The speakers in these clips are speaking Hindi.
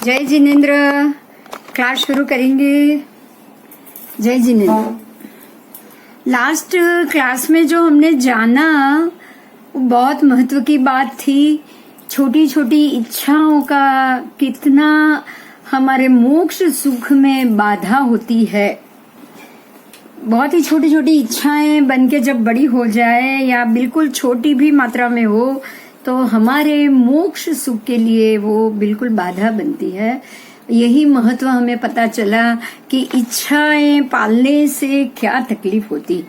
जय जिनेन्द्र। क्लास शुरू करेंगे। जय जिनेन्द्र। लास्ट क्लास में जो हमने जाना वो बहुत महत्व की बात थी। छोटी छोटी इच्छाओं का कितना हमारे मोक्ष सुख में बाधा होती है। बहुत ही छोटी छोटी इच्छाएं बनके जब बड़ी हो जाए या बिल्कुल छोटी भी मात्रा में हो तो हमारे मोक्ष सुख के लिए वो बिल्कुल बाधा बनती है। यही महत्व हमें पता चला कि इच्छाएं पालने से क्या तकलीफ होती।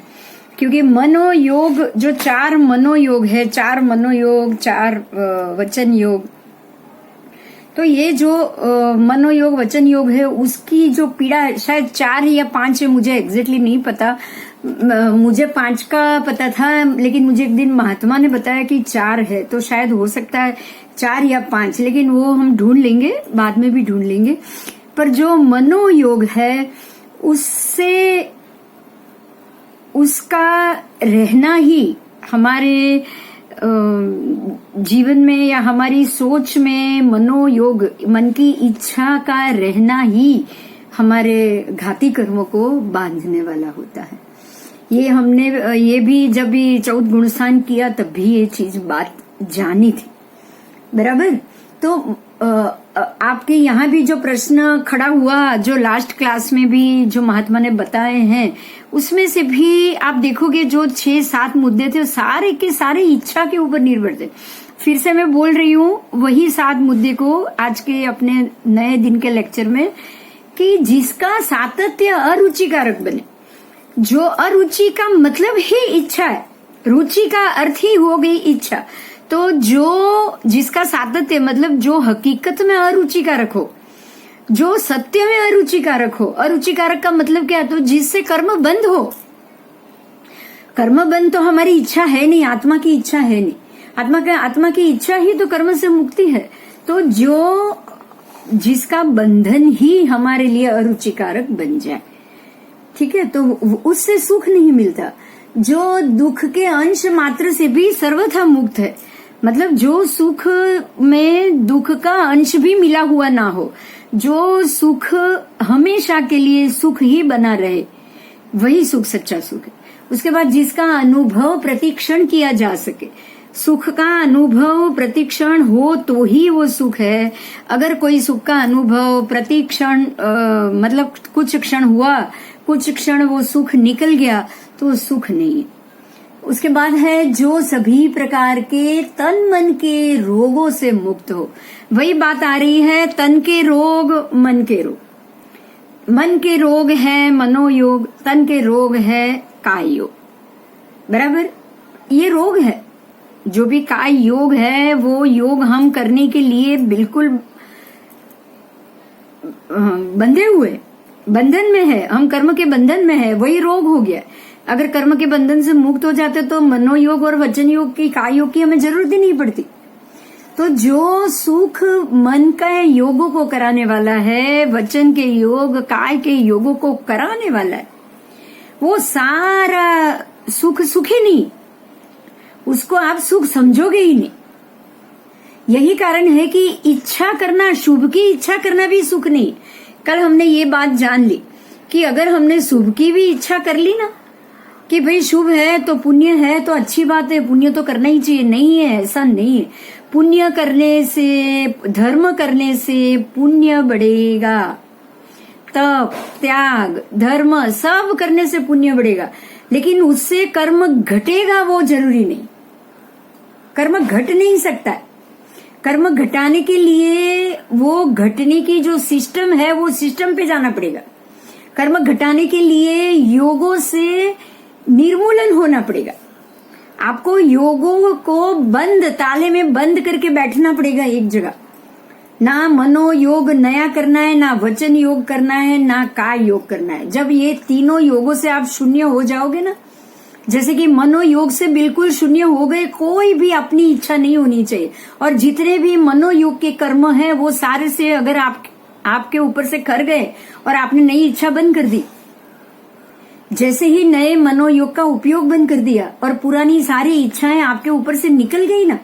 क्योंकि मनोयोग जो 4 मनोयोग है, 4 मनोयोग, 4 वचन योग, तो ये जो मनोयोग वचन योग है उसकी जो पीड़ा शायद 4 या 5 है, मुझे एग्जैक्टली नहीं पता। मुझे 5 का पता था, लेकिन मुझे एक दिन महात्मा ने बताया कि 4 है, तो शायद हो सकता है 4 या 5, लेकिन वो हम ढूंढ लेंगे, बाद में भी ढूंढ लेंगे। पर जो मनोयोग है उससे उसका रहना ही हमारे जीवन में या हमारी सोच में मनोयोग, मन की इच्छा का रहना ही हमारे घाती कर्मों को बांधने वाला होता है। ये हमने ये भी जब भी 14 गुणस्थान किया तब भी ये चीज बात जानी थी, बराबर। तो आपके यहाँ भी जो प्रश्न खड़ा हुआ, जो लास्ट क्लास में भी जो महात्मा ने बताए हैं, उसमें से भी आप देखोगे जो 6-7 मुद्दे थे सारे के सारे इच्छा के ऊपर निर्भर थे। फिर से मैं बोल रही हूँ वही 7 मुद्दे को आज के अपने नए दिन के लेक्चर में, कि जिसका सातत्य अरुचिकारक बने। जो अरुचि का मतलब ही इच्छा है, रुचि का अर्थ ही हो गई इच्छा। तो जो जिसका सातत्य मतलब जो हकीकत में अरुचिकारक हो, जो सत्य में अरुचिकारक हो। अरुचिकारक का मतलब क्या? तो जिससे कर्म बंद हो। कर्म बंद तो हमारी इच्छा है नहीं, आत्मा की इच्छा है नहीं। आत्मा की इच्छा ही तो कर्म से मुक्ति है। तो जो जिसका बंधन ही हमारे लिए अरुचिकारक बन जाए, ठीक है, तो उससे सुख नहीं मिलता। जो दुख के अंश मात्र से भी सर्वथा मुक्त है, मतलब जो सुख में दुख का अंश भी मिला हुआ ना हो, जो सुख हमेशा के लिए सुख ही बना रहे, वही सुख सच्चा सुख है। उसके बाद जिसका अनुभव प्रतिक्षण किया जा सके, सुख का अनुभव प्रतिक्षण हो तो ही वो सुख है। अगर कोई सुख का अनुभव प्रतिक्षण मतलब कुछ क्षण हुआ, कुछ क्षण वो सुख निकल गया, तो सुख नहीं है। उसके बाद है जो सभी प्रकार के तन मन के रोगों से मुक्त हो। वही बात आ रही है, तन के रोग, मन के रोग। मन के रोग है मनोयोग, तन के रोग है काय योग, बराबर। ये रोग है, जो भी काय योग है वो योग हम करने के लिए बिल्कुल बंधे हुए, बंधन में है, हम कर्म के बंधन में है, वही रोग हो गया। अगर कर्म के बंधन से मुक्त हो जाते तो मनोयोग और वचन योग की, काय योग की हमें जरूरत ही नहीं पड़ती। तो जो सुख मन के योगों को कराने वाला है, वचन के योग, काय के योगों को कराने वाला है, वो सारा सुख सुख ही नहीं, उसको आप सुख समझोगे ही नहीं। यही कारण है कि इच्छा करना, शुभ की इच्छा करना भी सुख नहीं। कल हमने ये बात जान ली कि अगर हमने शुभ की भी इच्छा कर ली ना, कि भाई शुभ है तो पुण्य है तो अच्छी बात है, पुण्य तो करना ही चाहिए, नहीं है ऐसा नहीं है। पुण्य करने से, धर्म करने से पुण्य बढ़ेगा। तप, त्याग, धर्म सब करने से पुण्य बढ़ेगा, लेकिन उससे कर्म घटेगा वो जरूरी नहीं। कर्म घट नहीं सकता है। कर्म घटाने के लिए वो घटने की जो सिस्टम है वो सिस्टम पे जाना पड़ेगा। कर्म घटाने के लिए योगों से निर्मूलन होना पड़ेगा। आपको योगों को बंद, ताले में बंद करके बैठना पड़ेगा एक जगह। ना मनोयोग नया करना है, ना वचन योग करना है, ना काय योग करना है। जब ये तीनों योगों से आप शून्य हो जाओगे ना, जैसे कि मनोयोग से बिल्कुल शून्य हो गए, कोई भी अपनी इच्छा नहीं होनी चाहिए। और जितने भी मनोयोग के कर्म हैं वो सारे से अगर आपके ऊपर से कर गए और आपने नई इच्छा बंद कर दी, जैसे ही नए मनोयोग का उपयोग बंद कर दिया और पुरानी सारी इच्छाएं आपके ऊपर से निकल गई ना,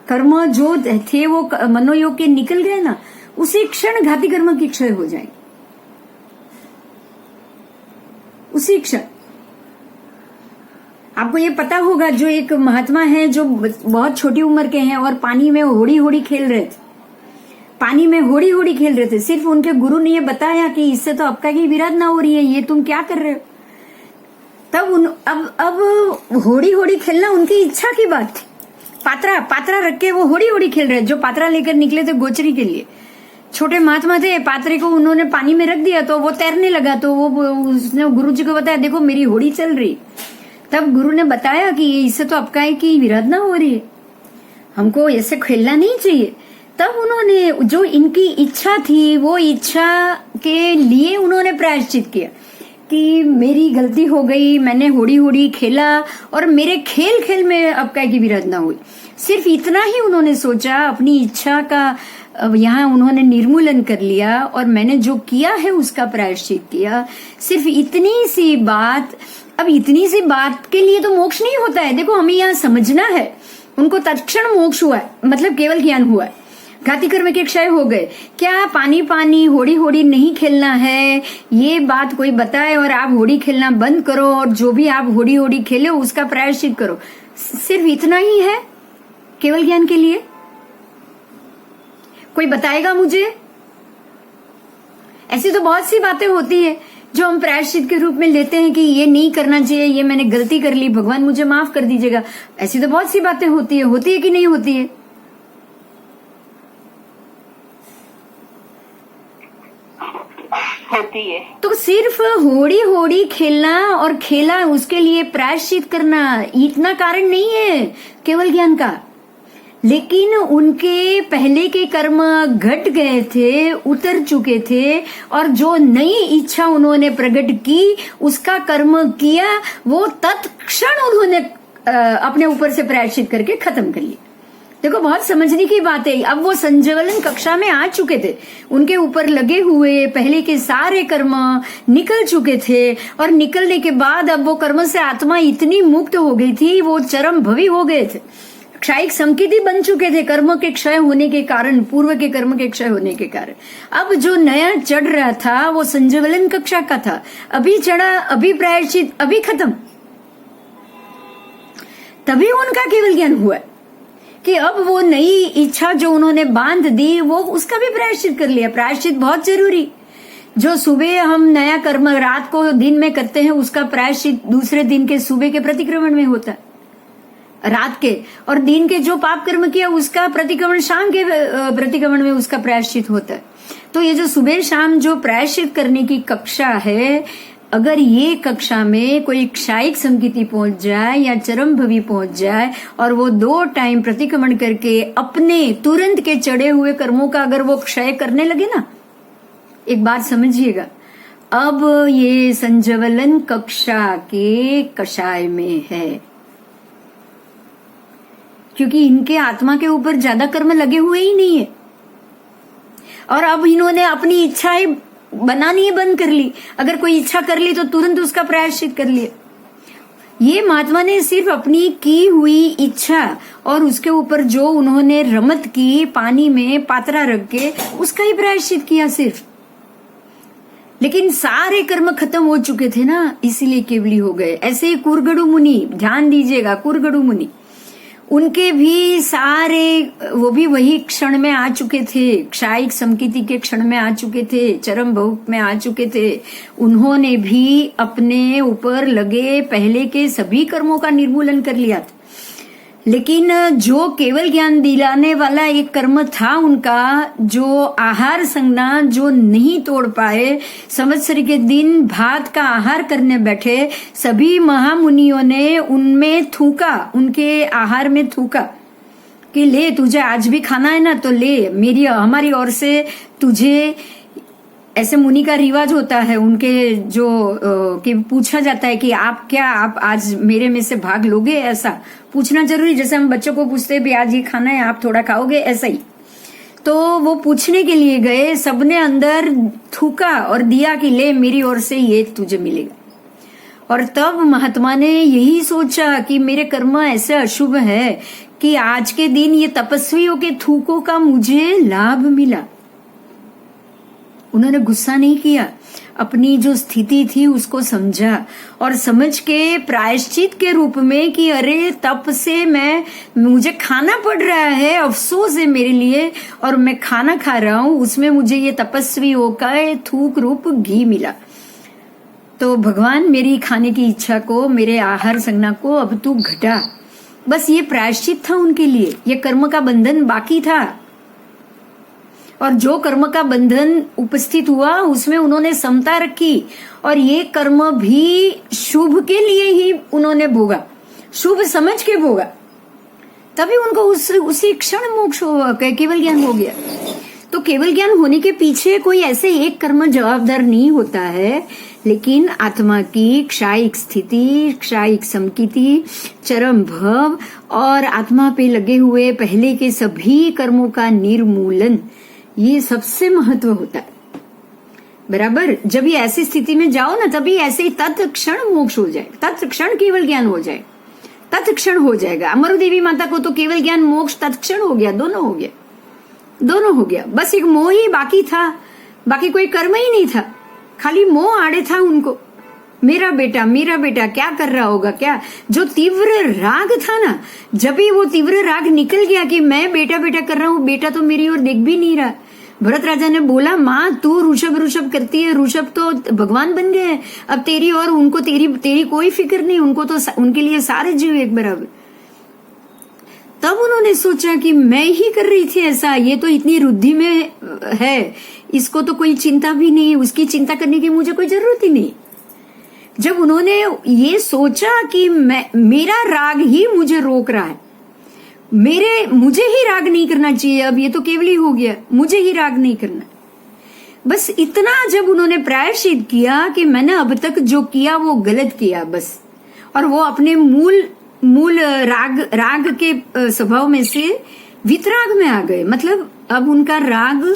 कर्म जो थे वो मनोयोग के निकल गए ना, उसी क्षण घाती कर्म की क्षय हो जाएगी, उसी क्षण। आपको ये पता होगा, जो एक महात्मा है जो बहुत छोटी उम्र के हैं और पानी में होड़ी होड़ी खेल रहे थे, पानी में होड़ी होड़ी खेल रहे थे। सिर्फ उनके गुरु ने ये बताया कि इससे तो आपका की विराधना हो रही है, ये तुम क्या कर रहे हो। तब अब होड़ी होड़ी खेलना उनकी इच्छा की बात थी। पात्रा रख के वो होड़ी होड़ी खेल रहे, जो पात्रा लेकर निकले थे गोचरी के लिए। छोटे महात्मा थे, पात्रे को उन्होंने पानी में रख दिया तो वो तैरने लगा। तो वो उसने गुरु जी को बताया, देखो मेरी होड़ी चल रही। तब गुरु ने बताया कि इससे तो आपका की विराधना हो रही है, हमको ऐसे खेलना नहीं चाहिए। तब उन्होंने, जो इनकी इच्छा थी, वो इच्छा के लिए उन्होंने प्रायश्चित किया कि मेरी गलती हो गई, मैंने होड़ी होड़ी खेला और मेरे खेल खेल में आपका की विराधना हुई। सिर्फ इतना ही उन्होंने सोचा, अपनी इच्छा का यहाँ उन्होंने निर्मूलन कर लिया और मैंने जो किया है उसका प्रायश्चित किया। सिर्फ इतनी सी बात। अब इतनी सी बात के लिए तो मोक्ष नहीं होता है। देखो, हमें यहाँ समझना है, उनको तत्क्षण मोक्ष हुआ है, मतलब केवल ज्ञान हुआ है, घाती कर्म के क्षय हो गए। क्या पानी पानी होड़ी होड़ी नहीं खेलना है, ये बात कोई बताए और आप होड़ी खेलना बंद करो और जो भी आप होड़ी होड़ी खेले उसका प्रायश्चित करो। सिर्फ इतना ही है केवल ज्ञान के लिए? कोई बताएगा मुझे? ऐसी तो बहुत सी बातें होती है जो हम प्रायश्चित के रूप में लेते हैं कि ये नहीं करना चाहिए, ये मैंने गलती कर ली, भगवान मुझे माफ कर दीजिएगा। ऐसी तो बहुत सी बातें होती है कि नहीं होती है? होती है। तो सिर्फ होड़ी होड़ी खेलना और खेला उसके लिए प्रायश्चित करना इतना कारण नहीं है केवल ज्ञान का। लेकिन उनके पहले के कर्म घट गए थे, उतर चुके थे, और जो नई इच्छा उन्होंने प्रकट की, उसका कर्म किया, वो तत्क्षण उन्होंने अपने ऊपर से प्रायश्चित करके खत्म कर लिया। देखो, बहुत समझने की बात है। अब वो संज्वलन कक्षा में आ चुके थे, उनके ऊपर लगे हुए पहले के सारे कर्म निकल चुके थे, और निकलने के बाद अब वो कर्म से आत्मा इतनी मुक्त हो गई थी, वो चरम भवी हो गए थे, क्षयिक संकेती बन चुके थे कर्म के क्षय होने के कारण, पूर्व के कर्म के क्षय होने के कारण। अब जो नया चढ़ रहा था वो संज्वलन कक्षा का था, अभी चढ़ा, अभी प्रायश्चित, अभी खत्म। तभी उनका केवल ज्ञान हुआ कि अब वो नई इच्छा जो उन्होंने बांध दी, वो उसका भी प्रायश्चित कर लिया। प्रायश्चित बहुत जरूरी। जो सुबह हम नया कर्म रात को दिन में करते हैं, उसका प्रायश्चित दूसरे दिन के सुबह के प्रतिक्रमण में होता है, रात के, और दिन के जो पाप कर्म किया उसका प्रतिक्रमण शाम के प्रतिक्रमण में उसका प्रायश्चित होता है। तो ये जो सुबह शाम जो प्रायश्चित करने की कक्षा है, अगर ये कक्षा में कोई क्षयिक संकेती पहुंच जाए या चरम भवी पहुंच जाए और वो 2 टाइम प्रतिक्रमण करके अपने तुरंत के चढ़े हुए कर्मों का अगर वो क्षय करने लगे ना, एक बात समझिएगा, अब ये संज्वलन कक्षा के कषाय में है, क्योंकि इनके आत्मा के ऊपर ज्यादा कर्म लगे हुए ही नहीं है, और अब इन्होंने अपनी इच्छाएं बनानी बंद कर ली। अगर कोई इच्छा कर ली तो तुरंत उसका प्रायश्चित कर लिया। ये महात्मा ने सिर्फ अपनी की हुई इच्छा और उसके ऊपर जो उन्होंने रमत की पानी में पात्रा रख के, उसका ही प्रायश्चित किया सिर्फ। लेकिन सारे कर्म खत्म हो चुके थे ना, इसीलिए केवली हो गए। ऐसे ही कुरगड़ू मुनि, ध्यान दीजिएगा, कुरगड़ू मुनि, उनके भी सारे, वो भी वही क्षण में आ चुके थे, क्षयिक संकेती के क्षण में आ चुके थे, चरम भोग में आ चुके थे। उन्होंने भी अपने ऊपर लगे पहले के सभी कर्मों का निर्मूलन कर लिया था। लेकिन जो केवल ज्ञान दिलाने वाला एक कर्म था उनका, जो आहार संज्ञा जो नहीं तोड़ पाए, संवत्सरी के दिन भात का आहार करने बैठे, सभी महामुनियों ने उनमें थूका, उनके आहार में थूका कि ले, तुझे आज भी खाना है ना तो ले, मेरी हमारी ओर से तुझे। ऐसे मुनि का रिवाज होता है उनके, जो कि पूछा जाता है कि आप क्या, आप आज मेरे में से भाग लोगे, ऐसा पूछना जरूरी। जैसे हम बच्चों को पूछते हैं भी आज ये खाना है, आप थोड़ा खाओगे, ऐसा ही। तो वो पूछने के लिए गए, सबने अंदर थूका और दिया कि ले, मेरी ओर से ये तुझे मिलेगा। और तब महात्मा ने यही सोचा कि मेरे कर्म ऐसे अशुभ है कि आज के दिन ये तपस्वियों के थूकों का मुझे लाभ मिला। उन्होंने गुस्सा नहीं किया, अपनी जो स्थिति थी उसको समझा और समझ के प्रायश्चित के रूप में कि अरे तप से मुझे खाना पड़ रहा है, अफसोस है मेरे लिए, और मैं खाना खा रहा हूं, उसमें मुझे ये तपस्वी होकर थूक रूप घी मिला। तो भगवान मेरी खाने की इच्छा को, मेरे आहार संज्ञा को अब तू घटा। बस ये प्रायश्चित था उनके लिए, ये कर्म का बंधन बाकी था, और जो कर्म का बंधन उपस्थित हुआ उसमें उन्होंने समता रखी, और ये कर्म भी शुभ के लिए ही उन्होंने भोगा, शुभ समझ के भोगा, तभी उनको उसी क्षण मोक्ष केवल ज्ञान हो गया। तो केवल ज्ञान होने के पीछे कोई ऐसे एक कर्म जवाबदार नहीं होता है, लेकिन आत्मा की क्षायिक स्थिति, क्षायिक समकिति, चरम भव और आत्मा पे लगे हुए पहले के सभी कर्मों का निर्मूलन, ये सबसे महत्व होता है। बराबर, जब ये ऐसी स्थिति में जाओ ना, तभी ऐसे ही तत्क्षण मोक्ष हो जाए, तत्क्षण केवल ज्ञान हो जाए, तत्क्षण हो जाएगा। अमर देवी माता को तो केवल ज्ञान मोक्ष तत्क्षण हो गया, दोनों हो गया, दोनों हो गया। बस एक मोह ही बाकी था, बाकी कोई कर्म ही नहीं था, खाली मोह आड़े था उनको। मेरा बेटा क्या कर रहा होगा, क्या जो तीव्र राग था ना, जब भी वो तीव्र राग निकल गया कि मैं बेटा कर रहा हूँ, बेटा तो मेरी ओर देख भी नहीं रहा। भरत राजा ने बोला, माँ तू ऋषभ करती है, ऋषभ तो भगवान बन गए हैं, अब तेरी और उनको तेरी कोई फिक्र नहीं, उनको तो उनके लिए सारे जीव एक बराबर। तब उन्होंने सोचा कि मैं ही कर रही थी ऐसा, ये तो इतनी रुद्धि में है, इसको तो कोई चिंता भी नहीं, उसकी चिंता करने की मुझे कोई जरूरत ही नहीं। जब उन्होंने ये सोचा कि मेरा राग ही मुझे रोक रहा है, मुझे ही राग नहीं करना चाहिए, अब ये तो केवल ही हो गया, मुझे ही राग नहीं करना, बस इतना जब उन्होंने प्रायश्चित किया कि मैंने अब तक जो किया वो गलत किया बस, और वो अपने मूल राग के स्वभाव में से वितराग में आ गए, मतलब अब उनका राग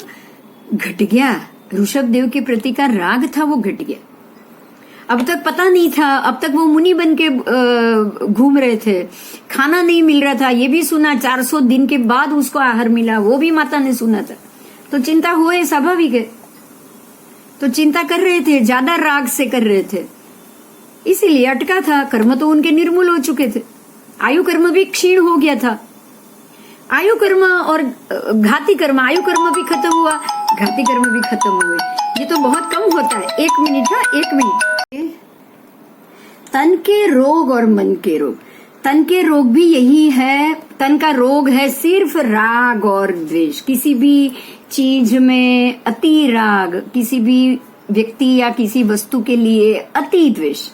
घट गया, ऋषभ देव के प्रति का राग था वो घट गया। अब तक पता नहीं था, अब तक वो मुनि बन के घूम रहे थे, खाना नहीं मिल रहा था, ये भी सुना 400 दिन के बाद उसको आहार मिला, वो भी माता ने सुना था, तो चिंता हुए, स्वाभाविक है। तो चिंता कर रहे थे, ज्यादा राग से कर रहे थे, इसीलिए अटका था। कर्म तो उनके निर्मूल हो चुके थे, आयु कर्म भी क्षीण हो गया था, आयु कर्म और घाती कर्म, आयु कर्म भी खत्म हुआ, घाती कर्म भी खत्म हुए। ये तो बहुत कम होता है। 1 मिनट, हाँ 1 मिनट। तन के रोग और मन के रोग, तन के रोग भी यही है, तन का रोग है सिर्फ राग और द्वेष, किसी भी चीज में अति राग, किसी भी व्यक्ति या किसी वस्तु के लिए अति द्वेष,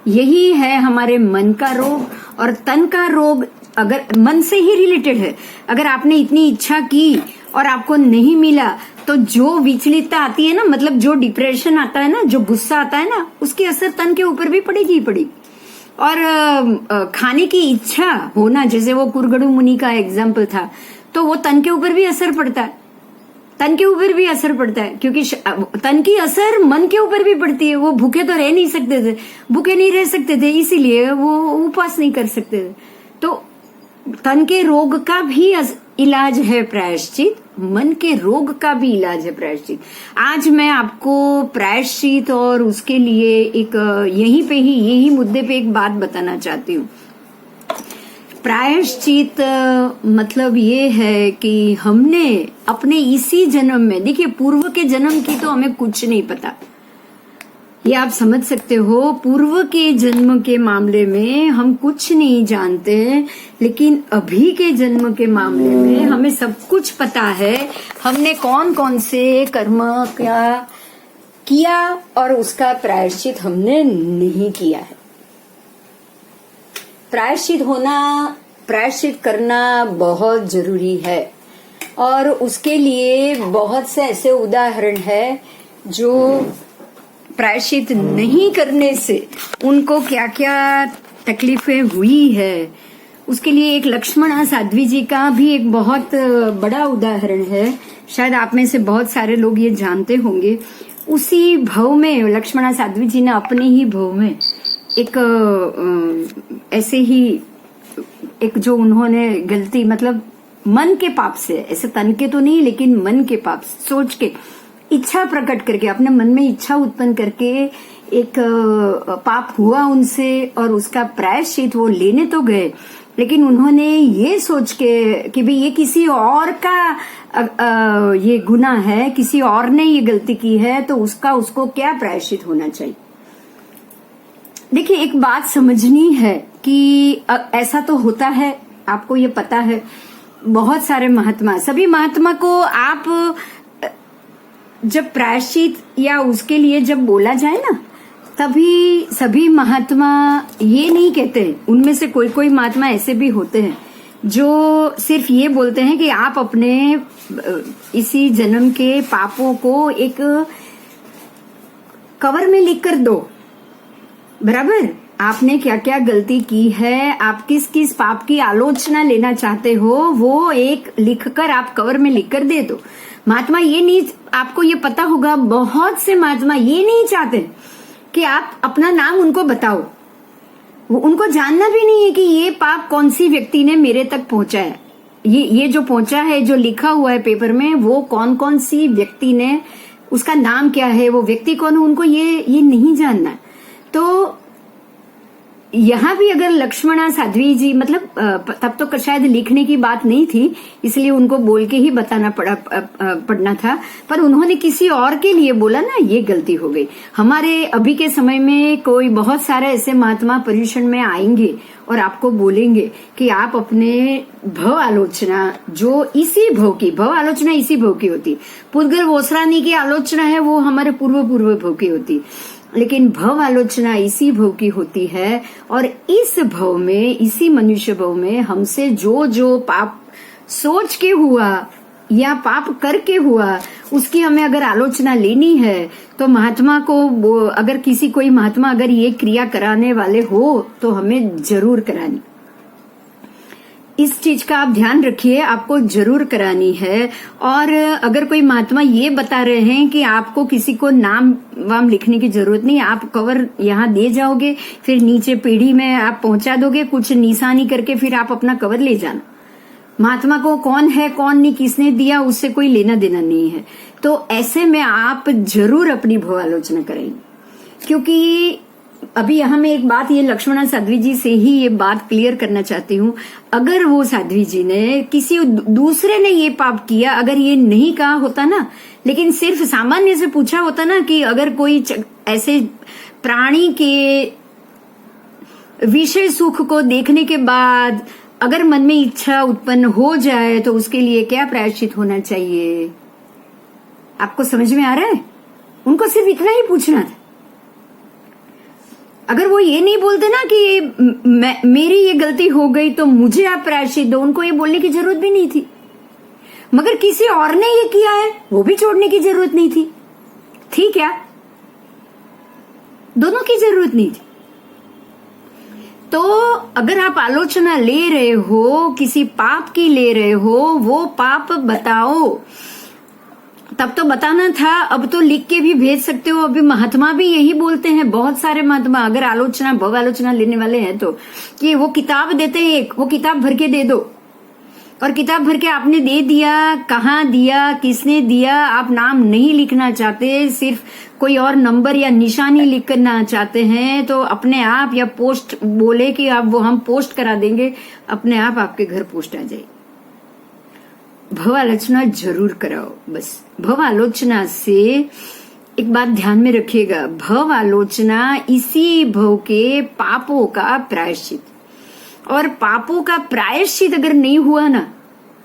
यही है हमारे मन का रोग। और तन का रोग अगर मन से ही रिलेटेड है, अगर आपने इतनी इच्छा की और आपको नहीं मिला, तो जो विचलितता आती है ना, मतलब जो डिप्रेशन आता है ना, जो गुस्सा आता है ना, उसकी असर तन के ऊपर भी पड़ेगी ही पड़ेगी। और खाने की इच्छा होना, जैसे वो कुरगड़ू मुनि का एग्जाम्पल था, तो वो तन के ऊपर भी असर पड़ता है, तन के ऊपर भी असर पड़ता है, क्योंकि तन की असर मन के ऊपर भी पड़ती है। वो भूखे तो रह नहीं सकते थे, भूखे नहीं रह सकते थे, इसीलिए वो उपवास नहीं कर सकते थे। तो तन के रोग का भी इलाज है प्रायश्चित, मन के रोग का भी इलाज है प्रायश्चित। आज मैं आपको प्रायश्चित और उसके लिए एक यही मुद्दे पे एक बात बताना चाहती हूँ। प्रायश्चित मतलब ये है कि हमने अपने इसी जन्म में, देखिए पूर्व के जन्म की तो हमें कुछ नहीं पता, ये आप समझ सकते हो, पूर्व के जन्म के मामले में हम कुछ नहीं जानते, लेकिन अभी के जन्म के मामले में हमें सब कुछ पता है, हमने कौन कौन से कर्म क्या किया और उसका प्रायश्चित हमने नहीं किया है। प्रायश्चित करना बहुत जरूरी है, और उसके लिए बहुत से ऐसे उदाहरण है जो प्रायश्चित नहीं करने से उनको क्या क्या तकलीफें हुई है। उसके लिए एक लक्ष्मणा साध्वी जी का भी एक बहुत बड़ा उदाहरण है, शायद आप में से बहुत सारे लोग ये जानते होंगे। उसी भव में लक्ष्मणा साध्वी जी ने अपने ही भव में एक ऐसे ही एक जो उन्होंने गलती, मतलब मन के पाप से, ऐसे तन के तो नहीं लेकिन मन के पाप सोच के इच्छा प्रकट करके, अपने मन में इच्छा उत्पन्न करके एक पाप हुआ उनसे और उसका प्रायश्चित वो लेने तो गए, लेकिन उन्होंने ये सोच के कि भाई ये किसी और का ये गुनाह है, किसी और ने ये गलती की है, तो उसको क्या प्रायश्चित होना चाहिए। देखिए, एक बात समझनी है कि ऐसा तो होता है, आपको ये पता है, बहुत सारे महात्मा, सभी महात्मा को आप जब प्रायश्चित या उसके लिए जब बोला जाए ना, तभी सभी महात्मा ये नहीं कहते। उनमें से कोई कोई महात्मा ऐसे भी होते हैं जो सिर्फ ये बोलते हैं कि आप अपने इसी जन्म के पापों को एक कवर में लिख कर दो, बराबर। आपने क्या क्या गलती की है, आप किस किस पाप की आलोचना लेना चाहते हो, वो एक लिखकर आप कवर में लिखकर दे दो। महात्मा ये नहीं, आपको ये पता होगा, बहुत से महात्मा ये नहीं चाहते कि आप अपना नाम उनको बताओ। वो उनको जानना भी नहीं है कि ये पाप कौन सी व्यक्ति ने मेरे तक पहुंचा है, ये जो पहुंचा है, जो लिखा हुआ है पेपर में, वो कौन कौन सी व्यक्ति ने, उसका नाम क्या है, वो व्यक्ति कौन है, उनको ये नहीं जानना। तो यहाँ भी अगर लक्ष्मणा साध्वी जी, मतलब तब तो शायद लिखने की बात नहीं थी, इसलिए उनको बोल के ही बताना पड़ना था, पर उन्होंने किसी और के लिए बोला ना, ये गलती हो गई। हमारे अभी के समय में कोई बहुत सारे ऐसे महात्मा पर्यूषण में आएंगे और आपको बोलेंगे कि आप अपने भव आलोचना, जो इसी भव आलोचना इसी भव की होती, पुद्गल वोसरानी की आलोचना है वो हमारे पूर्व भव की होती, लेकिन भव आलोचना इसी भव की होती है। और इस भव में, इसी मनुष्य भव में हमसे जो जो पाप सोच के हुआ या पाप करके हुआ, उसकी हमें अगर आलोचना लेनी है तो महात्मा को, अगर कोई महात्मा अगर ये क्रिया कराने वाले हो तो हमें जरूर करानी। इस चीज का आप ध्यान रखिए, आपको जरूर करानी है। और अगर कोई महात्मा ये बता रहे हैं कि आपको किसी को नाम वाम लिखने की जरूरत नहीं, आप कवर यहाँ दे जाओगे, फिर नीचे पीढ़ी में आप पहुंचा दोगे कुछ निशानी करके, फिर आप अपना कवर ले जाना। महात्मा को कौन है कौन नहीं, किसने दिया, उससे कोई लेना देना नहीं है। तो ऐसे में आप जरूर अपनी भव आलोचना करेंगे, क्योंकि अभी यहाँ मैं एक बात ये लक्ष्मणा साध्वी जी से ही ये बात क्लियर करना चाहती हूँ। अगर वो साध्वी जी ने, किसी दूसरे ने ये पाप किया, अगर ये नहीं कहा होता ना, लेकिन सिर्फ सामान्य से पूछा होता ना कि अगर कोई ऐसे प्राणी के विषय सुख को देखने के बाद अगर मन में इच्छा उत्पन्न हो जाए तो उसके लिए क्या प्रायश्चित होना चाहिए, आपको समझ में आ रहा है? उनको सिर्फ इतना ही पूछना था। अगर वो ये नहीं बोलते ना कि मेरी ये गलती हो गई तो मुझे आप प्रायश्चित दो, उनको ये बोलने की जरूरत भी नहीं थी। मगर किसी और ने ये किया है, वो भी छोड़ने की जरूरत नहीं थी। ठीक है, दोनों की जरूरत नहीं थी। तो अगर आप आलोचना ले रहे हो, किसी पाप की ले रहे हो, वो पाप बताओ। तब तो बताना था, अब तो लिख के भी भेज सकते हो। अभी महात्मा भी यही बोलते हैं, बहुत सारे महात्मा, अगर आलोचना, भव आलोचना लेने वाले हैं तो, कि वो किताब देते हैं, एक वो किताब भर के दे दो, और किताब भर के आपने दे दिया, कहाँ दिया, किसने दिया, आप नाम नहीं लिखना चाहते, सिर्फ कोई और नंबर या निशानी लिख करना चाहते हैं, तो अपने आप, या पोस्ट बोले कि आप वो हम पोस्ट करा देंगे, अपने आप आपके घर पोस्ट आ जाएगी। भव आलोचना जरूर कराओ। बस भव आलोचना से एक बात ध्यान में रखिएगा, भव आलोचना इसी भव के पापों का प्रायश्चित, और पापों का प्रायश्चित अगर नहीं हुआ ना,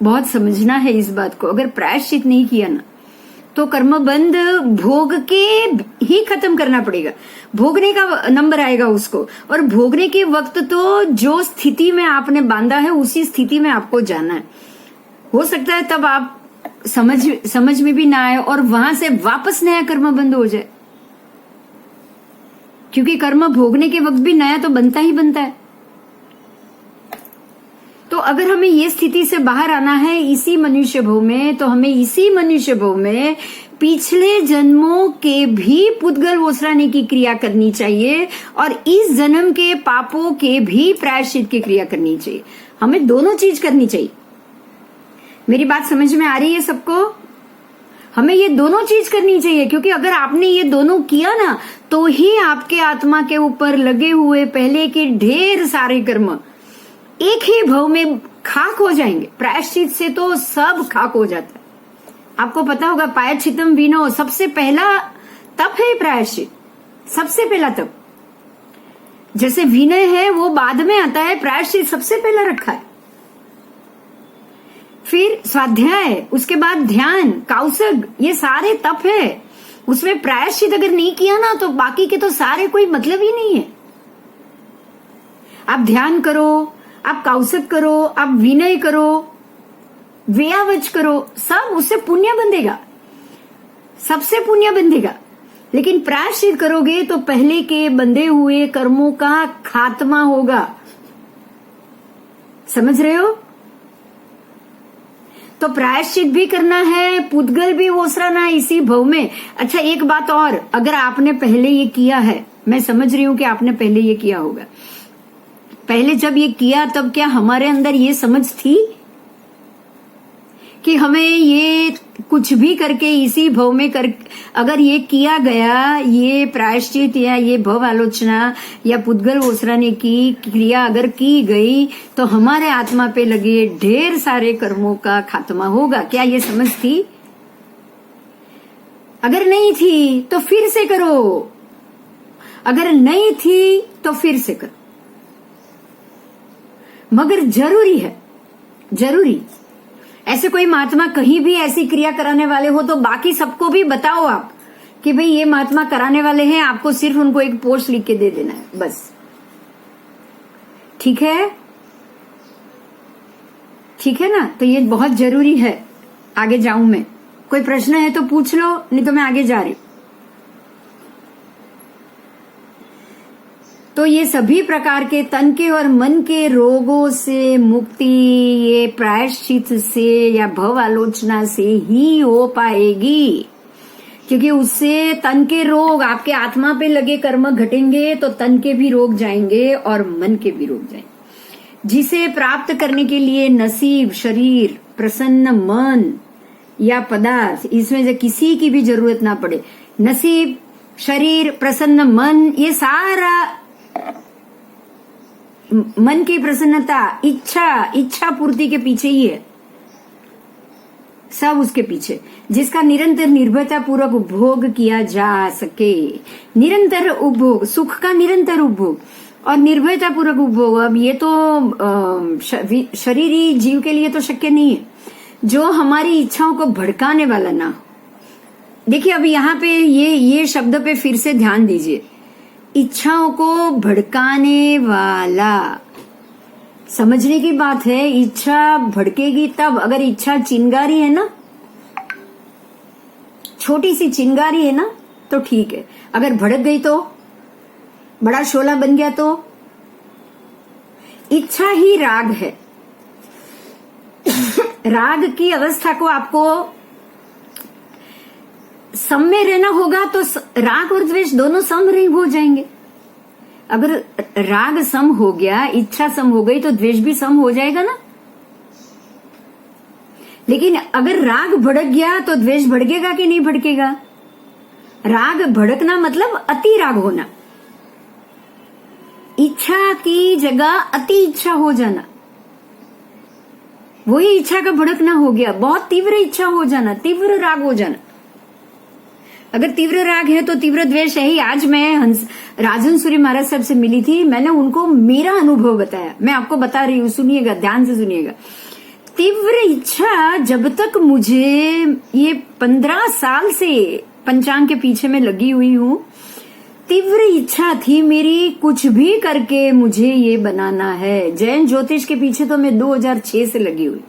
बहुत समझना है इस बात को, अगर प्रायश्चित नहीं किया ना तो कर्मबंध भोग के ही खत्म करना पड़ेगा। भोगने का नंबर आएगा उसको, और भोगने के वक्त तो जो स्थिति में आपने बांधा है उसी स्थिति में आपको जाना है। हो सकता है तब आप समझ में भी ना आए और वहां से वापस नया कर्म बंद हो जाए, क्योंकि कर्म भोगने के वक्त भी नया तो बनता ही बनता है। तो अगर हमें ये स्थिति से बाहर आना है इसी मनुष्य भव में, तो हमें इसी मनुष्य भव में पिछले जन्मों के भी पुद्गल वोसराने की क्रिया करनी चाहिए, और इस जन्म के पापों के भी प्रायश्चित की क्रिया करनी चाहिए। हमें दोनों चीज करनी चाहिए। मेरी बात समझ में आ रही है सबको? हमें ये दोनों चीज करनी चाहिए, क्योंकि अगर आपने ये दोनों किया ना तो ही आपके आत्मा के ऊपर लगे हुए पहले के ढेर सारे कर्म एक ही भव में खाक हो जाएंगे। प्रायश्चित से तो सब खाक हो जाता है। आपको पता होगा प्रायश्चितम विनो, सबसे पहला तप है प्रायश्चित, सबसे पहला तप। जैसे विनय है वो बाद में आता है, प्रायश्चित सबसे पहला रखा है। फिर स्वाध्याय, उसके बाद ध्यान, कौसग, ये सारे तप है। उसमें प्रायश्चित अगर नहीं किया ना तो बाकी के तो सारे कोई मतलब ही नहीं है। आप ध्यान करो, आप कौसग करो, आप विनय करो, व्यावच करो, सब उससे पुण्य बंधेगा, सबसे पुण्य बंधेगा। लेकिन प्रायश्चित करोगे तो पहले के बंधे हुए कर्मों का खात्मा होगा। समझ रहे हो? तो प्रायश्चित भी करना है, पुद्गल भी ओसराना है इसी भव में। अच्छा एक बात और, अगर आपने पहले ये किया है, मैं समझ रही हूं कि आपने पहले ये किया होगा, पहले जब ये किया तब क्या हमारे अंदर ये समझ थी कि हमें ये कुछ भी करके इसी भव में कर, अगर ये किया गया, ये प्रायश्चित या ये भव आलोचना या पुद्गल ओसराने की क्रिया अगर की गई तो हमारे आत्मा पे लगे ढेर सारे कर्मों का खात्मा होगा? क्या ये समझ थी? अगर नहीं थी तो फिर से करो, अगर नहीं थी तो फिर से करो, मगर जरूरी है, जरूरी। ऐसे कोई महात्मा कहीं भी ऐसी क्रिया कराने वाले हो तो बाकी सबको भी बताओ आप कि भाई ये महात्मा कराने वाले हैं, आपको सिर्फ उनको एक पोस्ट लिख के दे देना है बस। ठीक है, ठीक है ना? तो ये बहुत जरूरी है। आगे जाऊं मैं, कोई प्रश्न है तो पूछ लो, नहीं तो मैं आगे जा रही हूं। तो ये सभी प्रकार के तन के और मन के रोगों से मुक्ति ये प्रायश्चित से या भव आलोचना से ही हो पाएगी, क्योंकि उससे तन के रोग, आपके आत्मा पे लगे कर्म घटेंगे तो तन के भी रोग जाएंगे और मन के भी रोग जाएंगे, जिसे प्राप्त करने के लिए नसीब, शरीर, प्रसन्न मन या पदार्थ, इसमें से किसी की भी जरूरत ना पड़े। नसीब, शरीर, प्रसन्न मन, ये सारा मन की प्रसन्नता, इच्छा पूर्ति के पीछे ही है, सब उसके पीछे, जिसका निरंतर निर्भरता पूर्वक उपभोग किया जा सके। निरंतर उपभोग, सुख का निरंतर उपभोग और निर्भयता पूर्वक उपभोग। अब ये तो शरीरी जीव के लिए तो शक्य नहीं है, जो हमारी इच्छाओं को भड़काने वाला ना हो। देखिए अब यहाँ पे ये शब्द पे फिर से ध्यान दीजिए, इच्छाओं को भड़काने वाला। समझने की बात है, इच्छा भड़केगी तब, अगर इच्छा चिंगारी है ना, छोटी सी चिंगारी है ना तो ठीक है, अगर भड़क गई तो, बड़ा शोला बन गया तो। इच्छा ही राग है। राग की अवस्था को आपको सम में रहना होगा, तो राग और द्वेष दोनों सम हो जाएंगे। अगर राग सम हो गया, इच्छा सम हो गई तो द्वेष भी सम हो जाएगा ना। लेकिन अगर राग भड़क गया तो द्वेष भड़केगा कि नहीं भड़केगा? राग भड़कना मतलब अति राग होना, इच्छा की जगह अति इच्छा हो जाना, वही इच्छा का भड़कना हो गया। बहुत तीव्र इच्छा हो जाना, तीव्र राग हो जाना। अगर तीव्र राग है तो तीव्र द्वेष है ही। आज मैं राजहंसपुरी महाराज साहब से मिली थी, मैंने उनको मेरा अनुभव बताया, मैं आपको बता रही हूं, सुनिएगा, ध्यान से सुनिएगा। तीव्र इच्छा, जब तक मुझे ये 15 साल से पंचांग के पीछे में लगी हुई हूं, तीव्र इच्छा थी मेरी, कुछ भी करके मुझे ये बनाना है। जैन ज्योतिष के पीछे तो मैं 2006 से लगी हुई,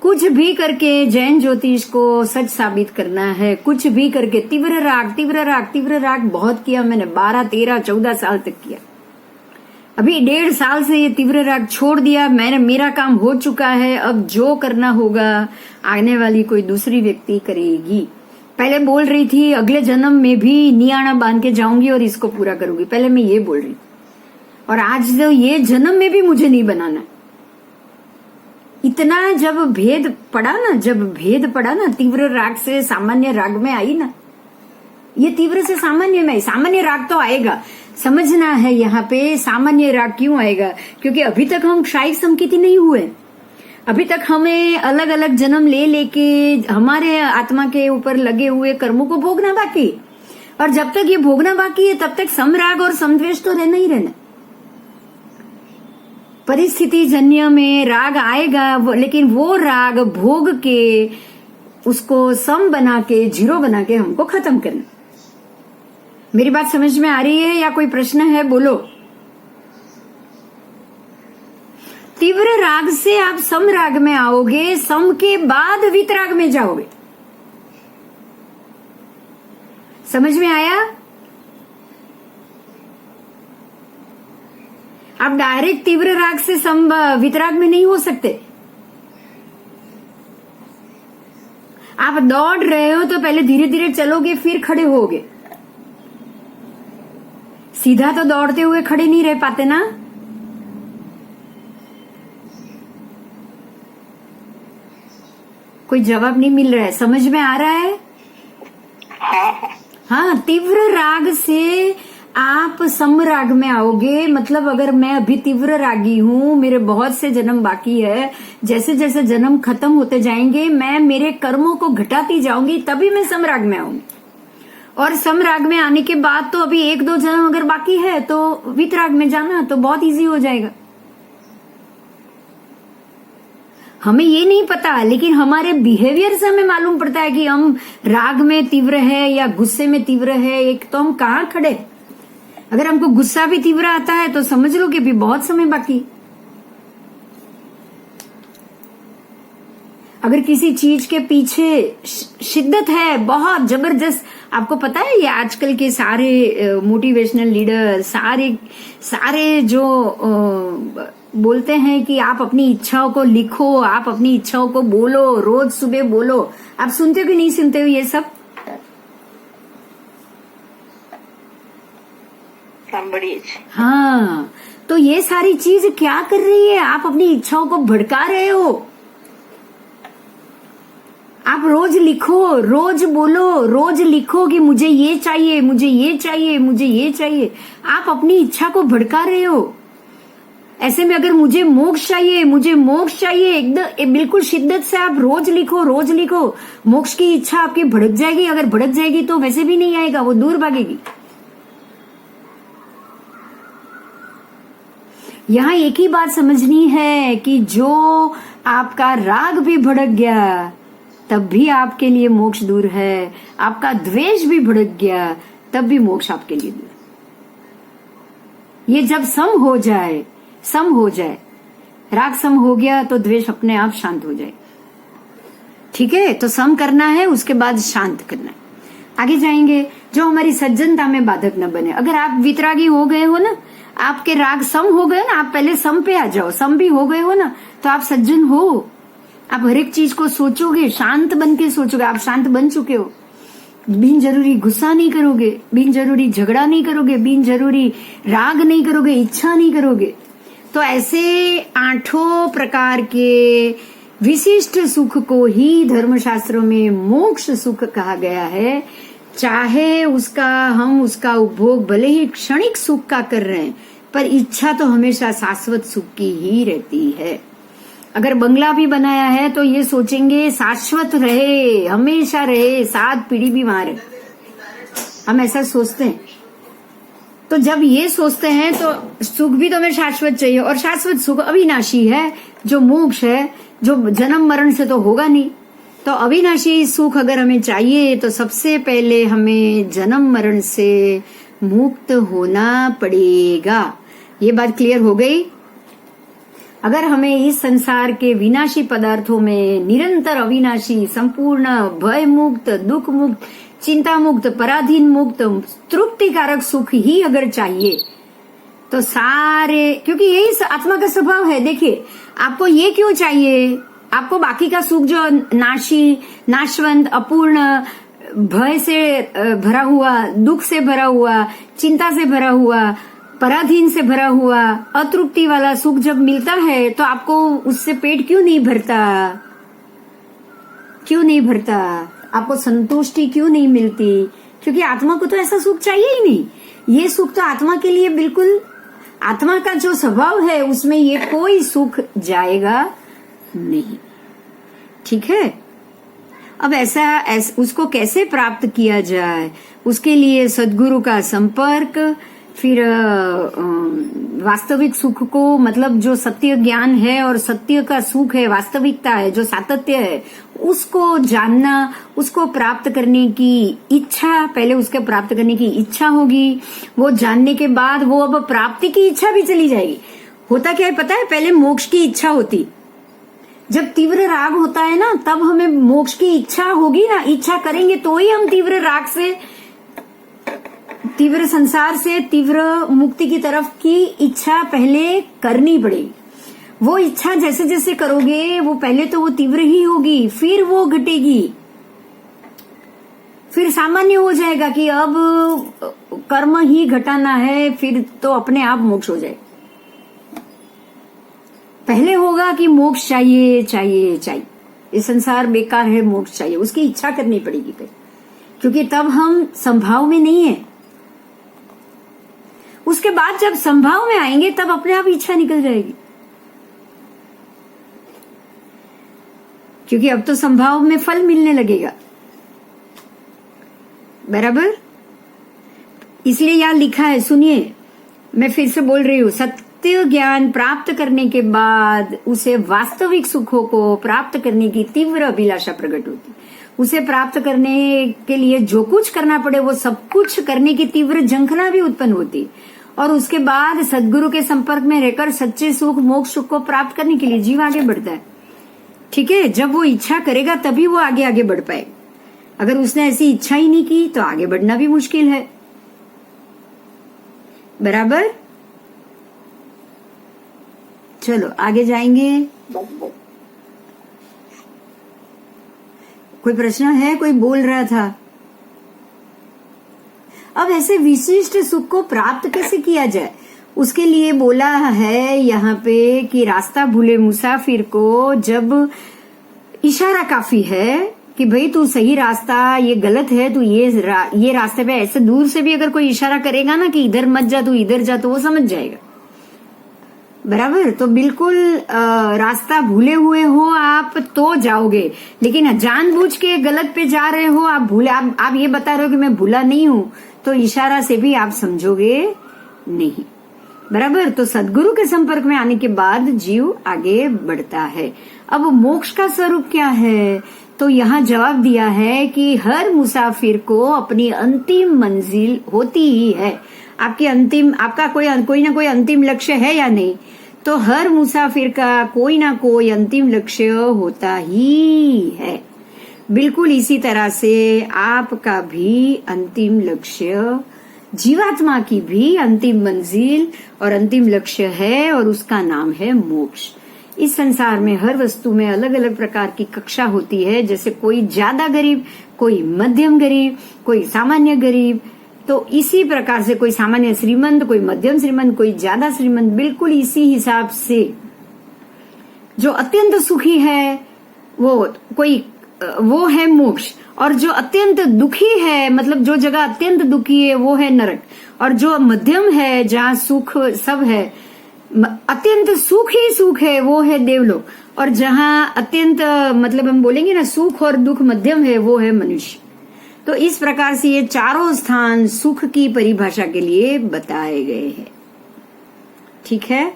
कुछ भी करके जैन ज्योतिष को सच साबित करना है, कुछ भी करके। तीव्र राग, तीव्र राग, तीव्र राग बहुत किया मैंने, 12, 13, 14 साल तक किया। अभी 1.5 साल से ये तीव्र राग छोड़ दिया मैंने, मेरा काम हो चुका है। अब जो करना होगा आने वाली कोई दूसरी व्यक्ति करेगी। पहले बोल रही थी अगले जन्म में भी नियाणा बांध के जाऊंगी और इसको पूरा करूंगी, पहले मैं ये बोल रही थी। और आज तो ये जन्म में भी मुझे नहीं बनाना। इतना जब भेद पड़ा ना तीव्र राग से सामान्य राग में आई ना, ये तीव्र से सामान्य में, सामान्य राग तो आएगा, समझना है यहाँ पे सामान्य राग क्यों आएगा, क्योंकि अभी तक हम क्षायिक संकेती नहीं हुए, अभी तक हमें अलग अलग जन्म ले लेके हमारे आत्मा के ऊपर लगे हुए कर्मों को भोगना बाकी, और जब तक ये भोगना बाकी है तब तक समराग और समद्वेष तो रहना ही रहना। परिस्थिति जन्य में राग आएगा लेकिन वो राग भोग के उसको सम बना के, जीरो बना के हमको खत्म करना। मेरी बात समझ में आ रही है या कोई प्रश्न है? बोलो। तीव्र राग से आप सम राग में आओगे, सम के बाद वितराग में जाओगे। समझ में आया? आप डायरेक्ट तीव्र राग से सम वितराग में नहीं हो सकते। आप दौड़ रहे हो तो पहले धीरे धीरे चलोगे, फिर खड़े होगे। सीधा तो दौड़ते हुए खड़े नहीं रह पाते ना। कोई जवाब नहीं मिल रहा है, समझ में आ रहा है? हाँ, तीव्र राग से आप सम राग में आओगे, मतलब अगर मैं अभी तीव्र रागी हूँ, मेरे बहुत से जन्म बाकी है, जैसे जैसे जन्म खत्म होते जाएंगे मैं मेरे कर्मों को घटाती जाऊंगी, तभी मैं सम राग में आऊंगी। और सम राग में आने के बाद तो अभी एक दो जन्म अगर बाकी है तो वितराग में जाना तो बहुत इजी हो जाएगा। हमें ये नहीं पता, लेकिन हमारे बिहेवियर से हमें मालूम पड़ता है कि हम राग में तीव्र है या गुस्से में तीव्र है। एक तो हम कहाँ खड़े, अगर हमको गुस्सा भी तीव्र आता है तो समझ लो कि अभी बहुत समय बाकी। अगर किसी चीज के पीछे शिद्दत है बहुत जबरदस्त, आपको पता है ये आजकल के सारे मोटिवेशनल लीडर सारे जो बोलते हैं कि आप अपनी इच्छाओं को लिखो, आप अपनी इच्छाओं को बोलो, रोज सुबह बोलो। आप सुनते हो कि नहीं सुनते हो ये सब? हाँ, तो ये सारी चीज क्या कर रही है? आप अपनी इच्छाओं को भड़का रहे हो। आप रोज लिखो, रोज बोलो, रोज लिखो कि मुझे ये चाहिए, मुझे ये चाहिए, मुझे ये चाहिए। आप अपनी इच्छा को भड़का रहे हो। ऐसे में अगर मुझे मोक्ष चाहिए, मुझे मोक्ष चाहिए, एकदम बिल्कुल शिद्दत से आप रोज लिखो, रोज लिखो। मोक्ष की इच्छा आपकी भड़क जाएगी। अगर भड़क जाएगी तो वैसे भी नहीं आएगा, वो दूर भागेगी। यहाँ एक ही बात समझनी है कि जो आपका राग भी भड़क गया तब भी आपके लिए मोक्ष दूर है, आपका द्वेष भी भड़क गया तब भी मोक्ष आपके लिए दूर। ये जब सम हो जाए, राग सम हो गया तो द्वेष अपने आप शांत हो जाए। ठीक है, तो सम करना है, उसके बाद शांत करना है। आगे जाएंगे, जो हमारी सज्जनता में बाधक न बने। अगर आप वितरागी हो गए हो ना, आपके राग सम हो गए ना, आप पहले सम पे आ जाओ, सम भी हो गए हो ना, तो आप सज्जन हो। आप हर एक चीज को सोचोगे, शांत बन के सोचोगे। आप शांत बन चुके हो। बिन जरूरी गुस्सा नहीं करोगे, बिन जरूरी झगड़ा नहीं करोगे, बिन जरूरी राग नहीं करोगे, इच्छा नहीं करोगे। तो ऐसे 8 प्रकार के विशिष्ट सुख को ही धर्मशास्त्रों में मोक्ष सुख कहा गया है। चाहे हम उसका उपभोग भले ही क्षणिक सुख का कर रहे हैं, पर इच्छा तो हमेशा शाश्वत सुख की ही रहती है। अगर बंगला भी बनाया है तो ये सोचेंगे शाश्वत रहे, हमेशा रहे, 7 पीढ़ी भी वहां रहे। हम ऐसा सोचते हैं। तो जब ये सोचते हैं तो सुख भी तो हमें शाश्वत चाहिए, और शाश्वत सुख अविनाशी है, जो मोक्ष है, जो जन्म मरण से तो होगा नहीं। तो अविनाशी सुख अगर हमें चाहिए तो सबसे पहले हमें जन्म मरण से मुक्त होना पड़ेगा। ये बात क्लियर हो गई? अगर हमें इस संसार के विनाशी पदार्थों में निरंतर अविनाशी, संपूर्ण भय मुक्त, दुख मुक्त, चिंता मुक्त, पराधीन मुक्त, तृप्तिकारक सुख ही अगर चाहिए तो सारे, क्योंकि यही आत्मा का स्वभाव है। देखिए, आपको ये क्यों चाहिए? आपको बाकी का सुख जो नाशी, नाशवंत, अपूर्ण, भय से भरा हुआ, दुख से भरा हुआ, चिंता से भरा हुआ, पराधीन से भरा हुआ अतृप्ति वाला सुख जब मिलता है तो आपको उससे पेट क्यों नहीं भरता? क्यों नहीं भरता? आपको संतुष्टि क्यों नहीं मिलती? क्योंकि आत्मा को तो ऐसा सुख चाहिए ही नहीं। ये सुख तो आत्मा के लिए बिल्कुल, आत्मा का जो स्वभाव है उसमें ये कोई सुख जाएगा नहीं। ठीक है। अब ऐसा उसको कैसे प्राप्त किया जाए? उसके लिए सद्गुरु का संपर्क, फिर वास्तविक सुख को, मतलब जो सत्य ज्ञान है और सत्य का सुख है, वास्तविकता है, जो सातत्य है, उसको जानना, उसको प्राप्त करने की इच्छा, पहले उसके प्राप्त करने की इच्छा होगी। वो जानने के बाद वो अब प्राप्ति की इच्छा भी चली जाएगी। होता क्या है पता है? पहले मोक्ष की इच्छा होती, जब तीव्र राग होता है ना, तब हमें मोक्ष की इच्छा होगी ना, इच्छा करेंगे तो ही हम तीव्र राग से, तीव्र संसार से तीव्र मुक्ति की तरफ की इच्छा पहले करनी पड़ेगी। वो इच्छा जैसे जैसे करोगे वो पहले तो वो तीव्र ही होगी, फिर वो घटेगी, फिर सामान्य हो जाएगा कि अब कर्म ही घटाना है, फिर तो अपने आप मोक्ष हो जाए। पहले होगा कि मोक्ष चाहिए चाहिए चाहिए, ये संसार बेकार है, मोक्ष चाहिए, उसकी इच्छा करनी पड़ेगी पहले, क्योंकि तब हम संभाव में नहीं है। उसके बाद जब संभाव में आएंगे तब अपने आप इच्छा निकल जाएगी, क्योंकि अब तो संभाव में फल मिलने लगेगा। बराबर? इसलिए यहां लिखा है, सुनिए, मैं फिर से बोल रही हूं, सत्य ज्ञान प्राप्त करने के बाद उसे वास्तविक सुखों को प्राप्त करने की तीव्र अभिलाषा प्रकट होती। उसे प्राप्त करने के लिए जो कुछ करना पड़े वो सब कुछ करने की तीव्र झंखना भी उत्पन्न होती, और उसके बाद सद्गुरु के संपर्क में रहकर सच्चे सुख, मोक्ष सुख को प्राप्त करने के लिए जीव आगे बढ़ता है। ठीक है। जब वो इच्छा करेगा तभी वो आगे आगे बढ़ पाए। अगर उसने ऐसी इच्छा ही नहीं की तो आगे बढ़ना भी मुश्किल है। बराबर? चलो आगे जाएंगे। कोई प्रश्न है? कोई बोल रहा था। अब ऐसे विशिष्ट सुख को प्राप्त कैसे किया जाए, उसके लिए बोला है यहाँ पे कि रास्ता भूले मुसाफिर को जब इशारा काफी है कि भाई तू सही रास्ता, ये गलत है, तू ये रास्ते पे, ऐसे दूर से भी अगर कोई इशारा करेगा ना कि इधर मत जा, तू इधर जा, तो वो समझ जाएगा। बराबर? तो बिल्कुल रास्ता भूले हुए हो आप तो जाओगे, लेकिन जानबूझ के गलत पे जा रहे हो, आप ये बता रहे हो कि मैं भूला नहीं हूं, तो इशारा से भी आप समझोगे नहीं। बराबर? तो सद्गुरु के संपर्क में आने के बाद जीव आगे बढ़ता है। अब मोक्ष का स्वरूप क्या है? तो यहाँ जवाब दिया है कि हर मुसाफिर को अपनी अंतिम मंजिल होती ही है। आपका कोई ना कोई अंतिम लक्ष्य है या नहीं? तो हर मुसाफिर का कोई ना कोई अंतिम लक्ष्य होता ही है। बिल्कुल इसी तरह से आपका भी अंतिम लक्ष्य, जीवात्मा की भी अंतिम मंजिल और अंतिम लक्ष्य है, और उसका नाम है मोक्ष। इस संसार में हर वस्तु में अलग अलग प्रकार की कक्षा होती है, जैसे कोई ज्यादा गरीब, कोई मध्यम गरीब, कोई सामान्य गरीब, तो इसी प्रकार से कोई सामान्य श्रीमंत, कोई मध्यम श्रीमंत, कोई ज्यादा श्रीमंत। बिल्कुल इसी हिसाब से जो अत्यंत सुखी है वो है मोक्ष, और जो अत्यंत दुखी है, मतलब जो जगह अत्यंत दुखी है, वो है नरक, और जो मध्यम है, जहाँ सुख सब है, अत्यंत सुख ही सुख है, वो है देवलोक, और जहाँ अत्यंत, मतलब हम बोलेंगे ना, सुख और दुख मध्यम है, वो है मनुष्य। तो इस प्रकार से ये चारों स्थान सुख की परिभाषा के लिए बताए गए हैं। ठीक है।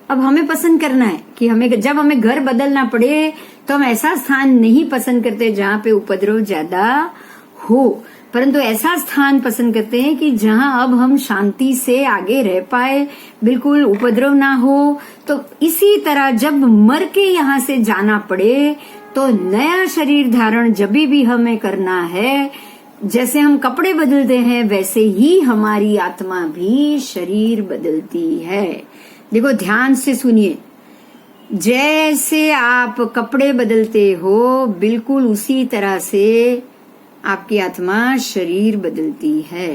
अब हमें पसंद करना है कि जब हमें घर बदलना पड़े तो हम ऐसा स्थान नहीं पसंद करते जहाँ पे उपद्रव ज्यादा हो, परंतु ऐसा स्थान पसंद करते हैं कि जहाँ अब हम शांति से आगे रह पाए, बिल्कुल उपद्रव ना हो। तो इसी तरह जब मर के यहाँ से जाना पड़े तो नया शरीर धारण जब भी हमें करना है, जैसे हम कपड़े बदलते हैं वैसे ही हमारी आत्मा भी शरीर बदलती है। देखो ध्यान से सुनिए, जैसे आप कपड़े बदलते हो बिल्कुल उसी तरह से आपकी आत्मा शरीर बदलती है।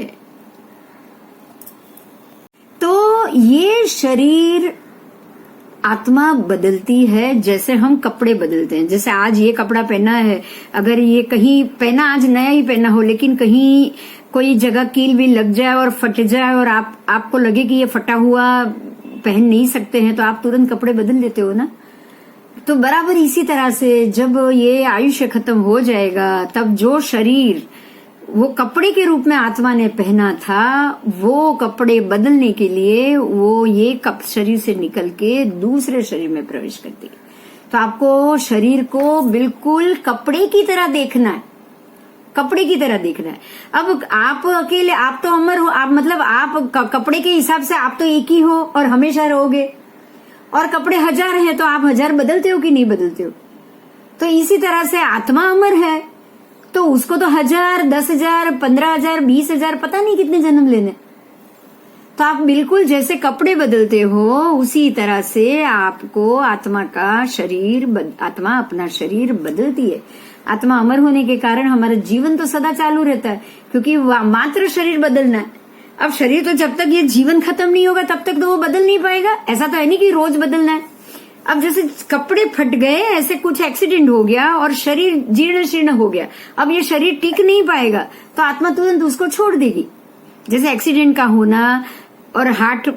ये शरीर आत्मा बदलती है जैसे हम कपड़े बदलते हैं। जैसे आज ये कपड़ा पहना है, अगर ये कहीं पहना, आज नया ही पहना हो, लेकिन कहीं कोई जगह कील भी लग जाए और फट जाए और आपको लगे कि ये फटा हुआ पहन नहीं सकते हैं, तो आप तुरंत कपड़े बदल देते हो ना। तो बराबर इसी तरह से जब ये आयुष्य खत्म हो जाएगा, तब जो शरीर वो कपड़े के रूप में आत्मा ने पहना था, वो कपड़े बदलने के लिए वो ये शरीर से निकल के दूसरे शरीर में प्रवेश करती है। तो आपको शरीर को बिल्कुल कपड़े की तरह देखना है, कपड़े की तरह देखना है। अब आप अकेले, आप तो अमर हो, आप मतलब आप कपड़े के हिसाब से आप तो एक ही हो और हमेशा रहोगे, और कपड़े 1000 हैं तो आप 1000 बदलते हो कि नहीं बदलते हो। तो इसी तरह से आत्मा अमर है, तो उसको तो 1000, 10,000, 15,000, 20,000 पता नहीं कितने जन्म लेने। तो आप बिल्कुल जैसे कपड़े बदलते हो, उसी तरह से आपको आत्मा का शरीर, आत्मा अपना शरीर बदलती है। आत्मा अमर होने के कारण हमारा जीवन तो सदा चालू रहता है, क्योंकि मात्र शरीर बदलना है। अब शरीर तो जब तक ये जीवन खत्म नहीं होगा तब तक तो वो बदल नहीं पाएगा। ऐसा तो है नहीं कि रोज बदलना है। अब जैसे कपड़े फट गए, ऐसे कुछ एक्सीडेंट हो गया और शरीर जीर्ण शीर्ण हो गया, अब ये शरीर टिक नहीं पाएगा, तो आत्मा तुरंत उसको छोड़ देगी। जैसे एक्सीडेंट का होना और हार्ट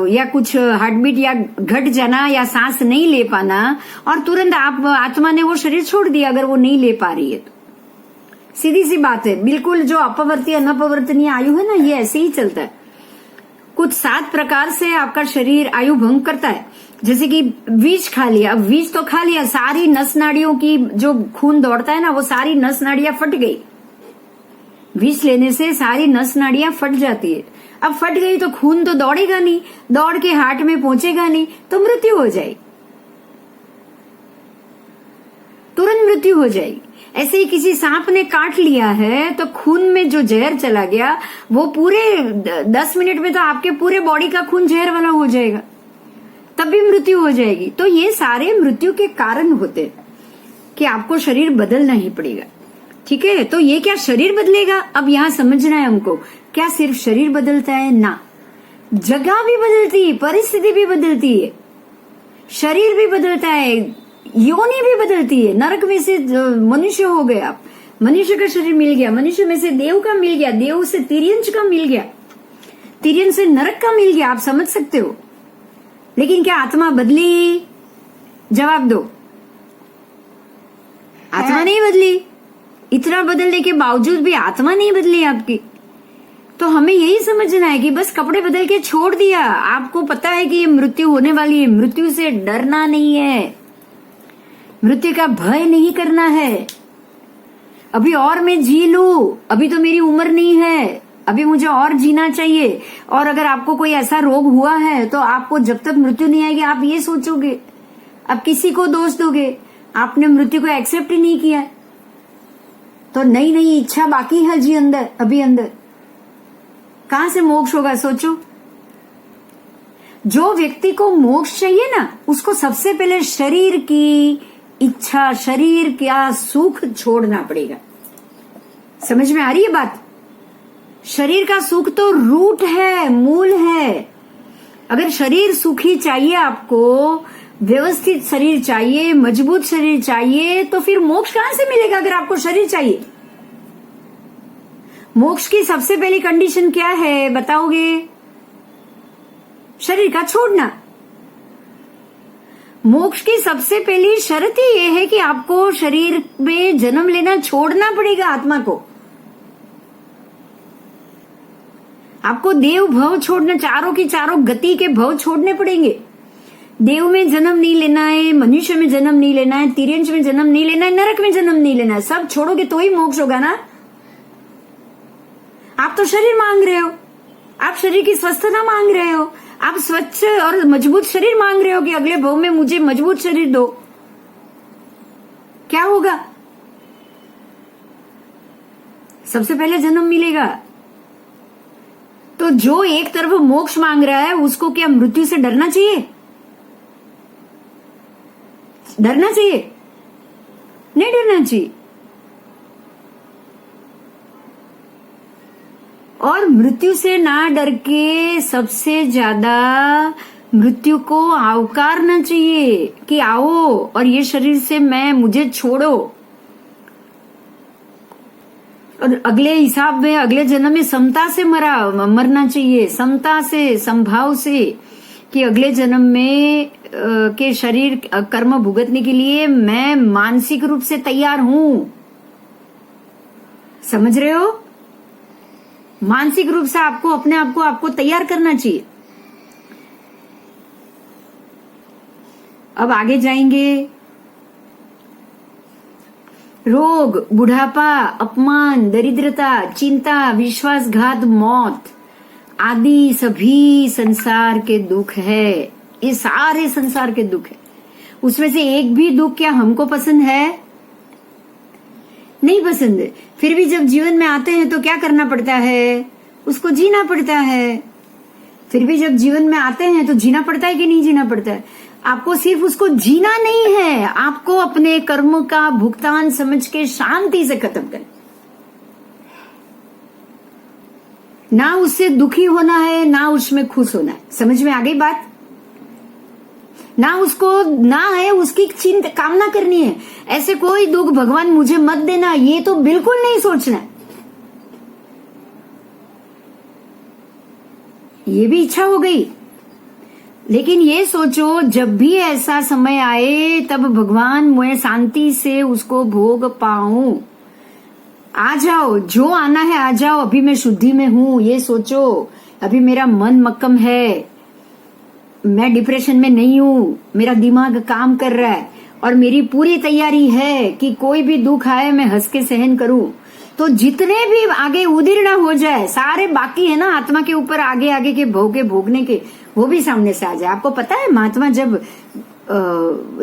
या कुछ हार्टबीट या घट जाना या सांस नहीं ले पाना, और तुरंत आत्मा ने वो शरीर छोड़ दिया अगर वो नहीं ले पा रही है तो। सीधी सी बात है, बिल्कुल जो अपवर्तीय अनपवर्तनीय आयु है ना, ये ऐसे ही चलता है। कुछ 7 प्रकार से आपका शरीर आयु भंग करता है। जैसे कि विष खा लिया, विष तो खा लिया, सारी नस नाड़ियों की जो खून दौड़ता है ना, वो सारी नस नाड़ियां फट गई। विष लेने से सारी नस नाड़ियां फट जाती है। अब फट गई तो खून तो दौड़ेगा नहीं, दौड़ के हार्ट में पहुंचेगा नहीं, तो मृत्यु हो जाएगी, तुरंत मृत्यु हो जाएगी। ऐसे ही किसी सांप ने काट लिया है तो खून में जो जहर चला गया, वो पूरे 10 मिनट में तो आपके पूरे बॉडी का खून जहर वाला हो जाएगा, तब भी मृत्यु हो जाएगी। तो ये सारे मृत्यु के कारण होते हैं कि आपको शरीर बदलना ही पड़ेगा। ठीक है, तो ये क्या शरीर बदलेगा? अब यहां समझना है हमको, क्या सिर्फ शरीर बदलता है? ना, जगह भी बदलती है, परिस्थिति भी बदलती है, शरीर भी बदलता है, योनि भी बदलती है। नरक में से मनुष्य हो गए आप, मनुष्य का शरीर मिल गया, मनुष्य में से देव का मिल गया, देव से तिर्यंच का मिल गया, तिर्यंच से नरक का मिल गया। आप समझ सकते हो। लेकिन क्या आत्मा बदली? जवाब दो, आत्मा नहीं बदली। इतना बदलने के बावजूद भी आत्मा नहीं बदली आपकी। तो हमें यही समझना है कि बस कपड़े बदल के छोड़ दिया। आपको पता है कि ये मृत्यु होने वाली है, मृत्यु से डरना नहीं है, मृत्यु का भय नहीं करना है। अभी और मैं जी लूं, अभी तो मेरी उम्र नहीं है, अभी मुझे और जीना चाहिए। और अगर आपको कोई ऐसा रोग हुआ है तो आपको जब तक मृत्यु नहीं आएगी आप ये सोचोगे, अब किसी को दोष दोगे, आपने मृत्यु को एक्सेप्ट ही नहीं किया, तो नई नई इच्छा बाकी है जी अंदर, अभी अंदर, कहां से मोक्ष होगा? सोचो। जो व्यक्ति को मोक्ष चाहिए ना, उसको सबसे पहले शरीर की इच्छा, शरीर का सुख छोड़ना पड़ेगा। समझ में आ रही है बात? शरीर का सुख तो रूट है, मूल है। अगर शरीर सुखी चाहिए आपको, व्यवस्थित शरीर चाहिए, मजबूत शरीर चाहिए, तो फिर मोक्ष कहां से मिलेगा अगर आपको शरीर चाहिए? मोक्ष की सबसे पहली कंडीशन क्या है बताओगे? शरीर का छोड़ना। मोक्ष की सबसे पहली शर्त ही यह है कि आपको शरीर में जन्म लेना छोड़ना पड़ेगा। आत्मा को आपको देव भव छोड़ना, चारों की चारों गति के भव छोड़ने पड़ेंगे। देव में जन्म नहीं लेना है, मनुष्य में जन्म नहीं लेना है, तिर्यंच में जन्म नहीं लेना है, नरक में जन्म नहीं लेना है। सब छोड़ोगे तो ही मोक्ष होगा ना। आप तो शरीर मांग रहे हो, आप शरीर की स्वस्थता मांग रहे हो, आप स्वच्छ और मजबूत शरीर मांग रहे हो कि अगले भव में मुझे मजबूत शरीर दो। क्या होगा? सबसे पहले जन्म मिलेगा। तो जो एक तरफ मोक्ष मांग रहा है उसको क्या मृत्यु से डरना चाहिए? डरना चाहिए? नहीं डरना चाहिए। और मृत्यु से ना डर के सबसे ज्यादा मृत्यु को आवकारना चाहिए कि आओ और ये शरीर से मुझे छोड़ो, और अगले हिसाब में अगले जन्म में समता से मरना चाहिए, समता से, संभाव से, कि अगले जन्म में के शरीर कर्म भुगतने के लिए मैं मानसिक रूप से तैयार हूं। समझ रहे हो? मानसिक रूप से आपको अपने आप को आपको तैयार करना चाहिए। अब आगे जाएंगे। रोग, बुढ़ापा, अपमान, दरिद्रता, चिंता, विश्वासघात, मौत आदि सभी संसार के दुख है। ये सारे संसार के दुख है। उसमें से एक भी दुख क्या हमको पसंद है? नहीं पसंद है। फिर भी जब जीवन में आते हैं तो क्या करना पड़ता है? उसको जीना पड़ता है। फिर भी जब जीवन में आते हैं तो जीना पड़ता है कि नहीं जीना पड़ता है? आपको सिर्फ उसको जीना नहीं है, आपको अपने कर्म का भुगतान समझ के शांति से खत्म करना, ना उससे दुखी होना है ना उसमें खुश होना है। समझ में आ गई बात? ना उसको ना है उसकी चिंता कामना करनी है, ऐसे कोई दुख भगवान मुझे मत देना, ये तो बिल्कुल नहीं सोचना है। ये भी इच्छा हो गई। लेकिन ये सोचो जब भी ऐसा समय आए तब भगवान मैं शांति से उसको भोग पाऊं। आ जाओ, जो आना है आ जाओ, अभी मैं शुद्धि में हूं, ये सोचो। अभी मेरा मन मक्कम है, मैं डिप्रेशन में नहीं हूं, मेरा दिमाग काम कर रहा है और मेरी पूरी तैयारी है कि कोई भी दुख आए मैं हंस के सहन करूं। तो जितने भी आगे उदीर्ण हो जाए, सारे बाकी है ना आत्मा के ऊपर आगे आगे के भोग के भोगने के, वो भी सामने से आ जाए। आपको पता है महात्मा जब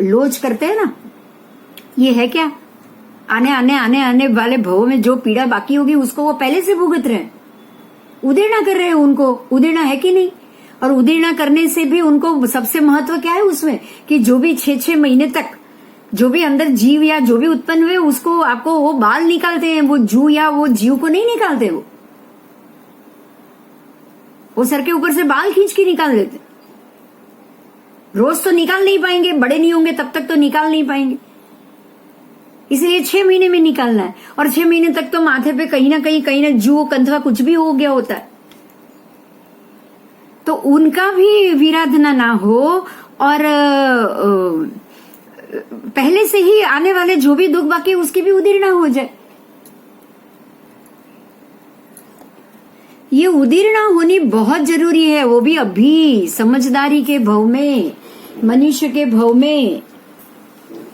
लोच करते हैं ना, ये है क्या, आने वाले भव में जो पीड़ा बाकी होगी उसको वो पहले से भुगत रहे हैं, उदीर्ण कर रहे हैं उनको। उदीर्ण है कि नहीं? और उदीर्ण करने से भी उनको सबसे महत्व क्या है उसमें, कि जो भी 6-6 महीने तक जो भी अंदर जीव या जो भी उत्पन्न हुए उसको आपको वो बाल निकालते हैं, वो जू या वो जीव को नहीं निकालते, वो सर के ऊपर से बाल खींच के निकाल देते। रोज तो निकाल नहीं पाएंगे, बड़े नहीं होंगे तब तक तो निकाल नहीं पाएंगे, इसलिए 6 महीने में निकालना है। और 6 महीने तक तो माथे पे कहीं ना जू कंधवा कुछ भी हो गया होता है, तो उनका भी विराधना ना हो और पहले से ही आने वाले जो भी दुख बाकी उसकी भी उदीर्ण हो जाए। ये उदीर्ण होनी बहुत जरूरी है, वो भी अभी समझदारी के भव में, मनुष्य के भव में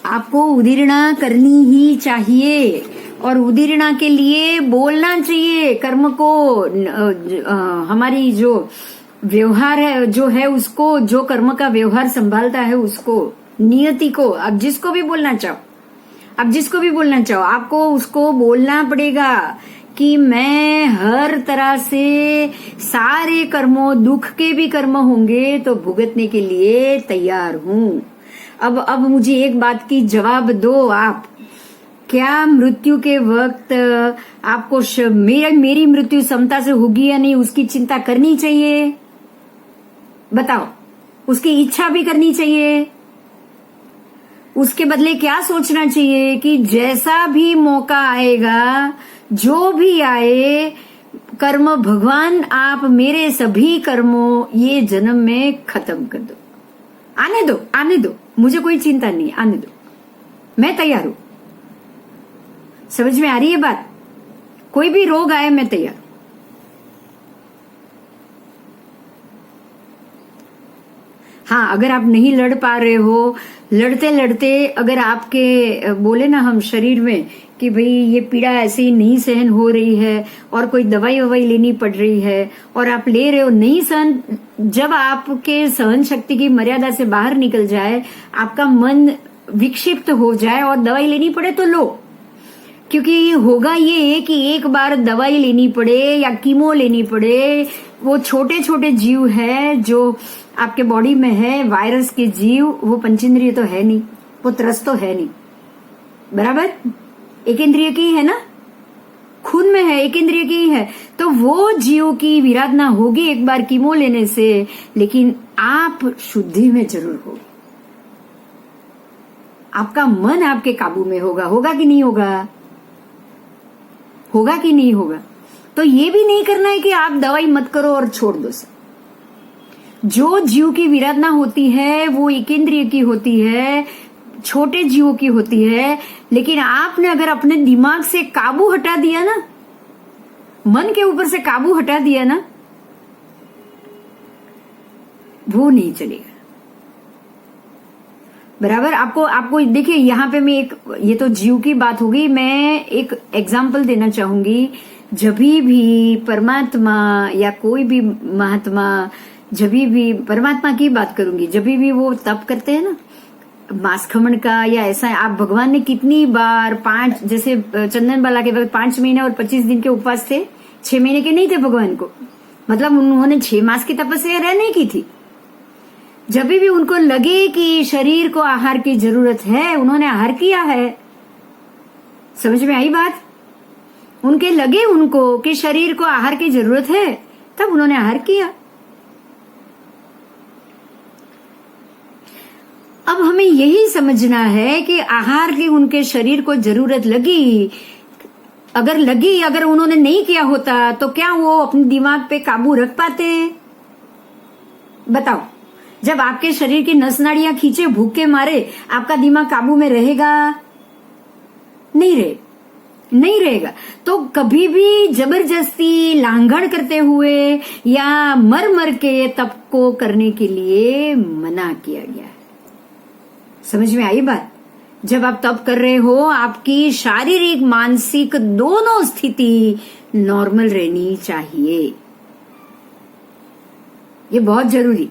आपको उदीर्ण करनी ही चाहिए। और उदीर्ण के लिए बोलना चाहिए कर्म को, हमारी जो व्यवहार है जो है उसको, जो कर्म का व्यवहार संभालता है उसको, नियति को, अब जिसको भी बोलना चाहो, आपको उसको बोलना पड़ेगा कि मैं हर तरह से सारे कर्मों, दुख के भी कर्म होंगे तो भुगतने के लिए तैयार हूं। अब मुझे एक बात की जवाब दो आप, क्या मृत्यु के वक्त आपको मेरी मृत्यु समता से होगी या नहीं उसकी चिंता करनी चाहिए? बताओ। उसकी इच्छा भी करनी चाहिए? उसके बदले क्या सोचना चाहिए कि जैसा भी मौका आएगा, जो भी आए कर्म, भगवान आप मेरे सभी कर्मों ये जन्म में खत्म कर दो, आने दो, मुझे कोई चिंता नहीं, आने दो, मैं तैयार हूं। समझ में आ रही है बात? कोई भी रोग आए मैं तैयार। हाँ, अगर आप नहीं लड़ पा रहे हो, लड़ते अगर आपके बोले ना हम शरीर में कि भाई ये पीड़ा ऐसे ही नहीं सहन हो रही है और कोई दवाई लेनी पड़ रही है और आप ले रहे हो, नहीं सहन, जब आपके सहन शक्ति की मर्यादा से बाहर निकल जाए, आपका मन विक्षिप्त हो जाए और दवाई लेनी पड़े तो लो। क्योंकि होगा ये कि एक बार दवाई लेनी पड़े या कीमो लेनी पड़े, वो छोटे छोटे जीव है जो आपके बॉडी में है, वायरस के जीव, वो पंचेंद्रिय तो है नहीं, वो त्रस्त तो है नहीं, बराबर? एक इंद्रिय की है ना, खुद खून में है, एक इंद्रिय की ही है, तो वो जीव की विराधना होगी एक बार कीमो लेने से, लेकिन आप शुद्धि में जरूर हो। आपका मन आपके काबू में होगा। होगा कि नहीं होगा? होगा कि नहीं होगा? तो ये भी नहीं करना है कि आप दवाई मत करो और छोड़ दो सब। जो जीव की विराधना होती है वो एक इंद्रिय की होती है, छोटे जीवों की होती है, लेकिन आपने अगर अपने दिमाग से काबू हटा दिया ना, मन के ऊपर से काबू हटा दिया ना, वो नहीं चलेगा। बराबर। आपको देखिए, यहाँ पे मैं ये तो जीव की बात होगी, मैं एक एग्जाम्पल देना चाहूंगी। जब भी परमात्मा या कोई भी महात्मा, जब भी परमात्मा की बात करूंगी, जब भी वो तप करते हैं ना मांस खमण का या ऐसा, आप भगवान ने कितनी बार जैसे चंदन बाला के वक्त 5 महीने और 25 दिन के उपवास थे, 6 महीने के नहीं थे भगवान को, मतलब उन्होंने 6 मास की तपस्या रहने की थी। जब भी उनको लगे कि शरीर को आहार की जरूरत है, उन्होंने आहार किया है। समझ में आई बात? उनके लगे उनको कि शरीर को आहार की जरूरत है, तब उन्होंने आहार किया। अब हमें यही समझना है कि आहार की उनके शरीर को जरूरत लगी, अगर उन्होंने नहीं किया होता तो क्या वो अपने दिमाग पे काबू रख पाते? बताओ। जब आपके शरीर की नस नाड़ियां खींचे, भूख के मारे, आपका दिमाग काबू में रहेगा? नहीं रहेगा। तो कभी भी जबरदस्ती लांघड़ करते हुए या मर के तप को करने के लिए मना किया गया है। समझ में आई बात? जब आप तप कर रहे हो, आपकी शारीरिक मानसिक दोनों स्थिति नॉर्मल रहनी चाहिए। ये बहुत जरूरी।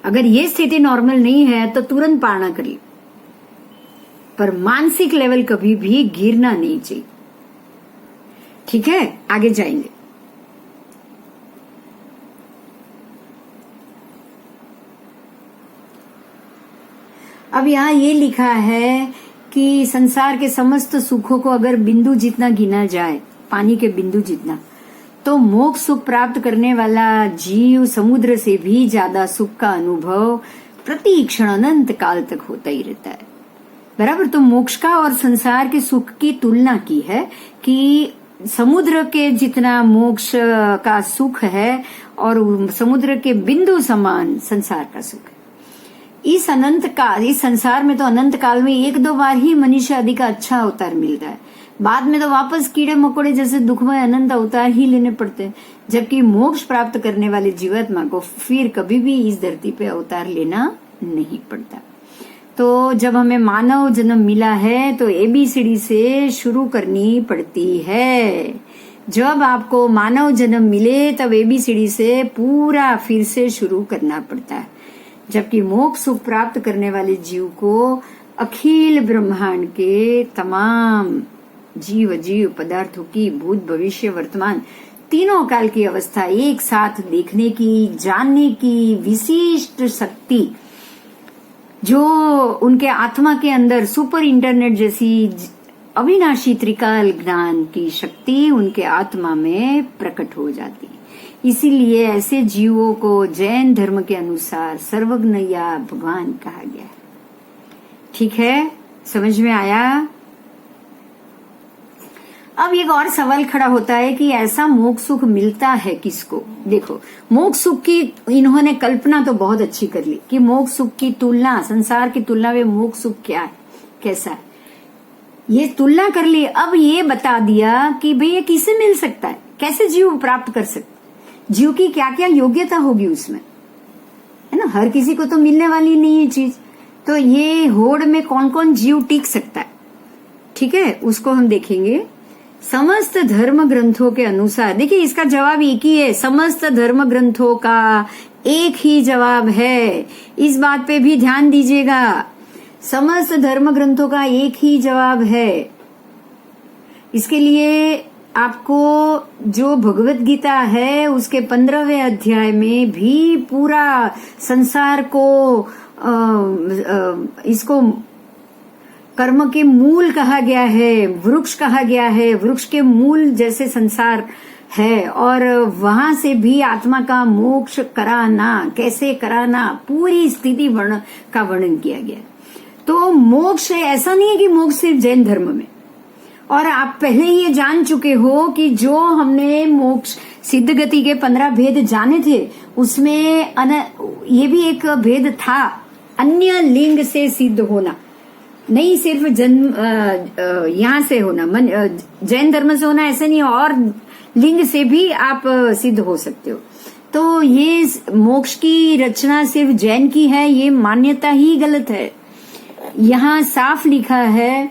अगर ये स्थिति नॉर्मल नहीं है तो तुरंत पारणा करिए, पर मानसिक लेवल कभी भी गिरना नहीं चाहिए। ठीक है, आगे जाएंगे। अब यहाँ ये लिखा है कि संसार के समस्त सुखों को अगर बिंदु जितना गिना जाए, पानी के बिंदु जितना, तो मोक्ष सुख प्राप्त करने वाला जीव समुद्र से भी ज्यादा सुख का अनुभव प्रति क्षण अनंत काल तक होता ही रहता है। बराबर। तो मोक्ष का और संसार के सुख की तुलना की है कि समुद्र के जितना मोक्ष का सुख है और समुद्र के बिंदु समान संसार का सुख है। इस संसार में तो अनंत काल में 1-2 बार ही मनुष्य आदि का अच्छा अवतार मिलता है, बाद में तो वापस कीड़े मकोड़े जैसे दुखमय अनंत अवतार ही लेने पड़ते हैं। जबकि मोक्ष प्राप्त करने वाले जीवात्मा को फिर कभी भी इस धरती पे अवतार लेना नहीं पड़ता। तो जब हमें मानव जन्म मिला है तो ABCD से शुरू करनी पड़ती है। जब आपको मानव जन्म मिले तब ABCD से पूरा फिर से शुरू करना पड़ता है। जबकि मोक्ष सुख प्राप्त करने वाले जीव को अखिल ब्रह्मांड के तमाम जीव पदार्थों की भूत भविष्य वर्तमान तीनों काल की अवस्था एक साथ देखने की, जानने की विशिष्ट शक्ति जो उनके आत्मा के अंदर सुपर इंटरनेट जैसी अविनाशी त्रिकाल ज्ञान की शक्ति उनके आत्मा में प्रकट हो जाती है। इसीलिए ऐसे जीवों को जैन धर्म के अनुसार सर्वज्ञ या भगवान कहा गया है। ठीक है, समझ में आया? अब एक और सवाल खड़ा होता है कि ऐसा मोक्ष सुख मिलता है किसको? देखो, मोक्ष सुख की इन्होंने कल्पना तो बहुत अच्छी कर ली कि मोक्ष सुख की तुलना, संसार की तुलना में मोक्ष सुख क्या है, कैसा है, ये तुलना कर ली। अब ये बता दिया कि भाई ये किसे मिल सकता है, कैसे जीव प्राप्त कर सकते, जीव की क्या क्या योग्यता होगी उसमें, है ना। हर किसी को तो मिलने वाली नहीं है चीज, तो ये होड़ में कौन कौन जीव टिक सकता है, ठीक है, उसको हम देखेंगे। समस्त धर्म ग्रंथों के अनुसार, देखिए इसका जवाब एक ही है, समस्त धर्म ग्रंथों का एक ही जवाब है, इस बात पे भी ध्यान दीजिएगा। समस्त धर्म ग्रंथों का एक ही जवाब है। इसके लिए आपको जो भगवत गीता है उसके 15वें अध्याय में भी पूरा संसार को इसको कर्म के मूल कहा गया है, वृक्ष कहा गया है, वृक्ष के मूल जैसे संसार है, और वहां से भी आत्मा का मोक्ष कराना, कैसे कराना, पूरी स्थिति का वर्णन किया गया। तो मोक्ष ऐसा नहीं है कि मोक्ष सिर्फ जैन धर्म में, और आप पहले ही ये जान चुके हो कि जो हमने मोक्ष सिद्ध गति के 15 भेद जाने थे, उसमें ये भी एक भेद था, अन्य लिंग से सिद्ध होना, नहीं सिर्फ जन्म यहाँ से होना, जैन धर्म से होना ऐसे नहीं, और लिंग से भी आप सिद्ध हो सकते हो। तो ये मोक्ष की रचना सिर्फ जैन की है, ये मान्यता ही गलत है। यहाँ साफ लिखा है,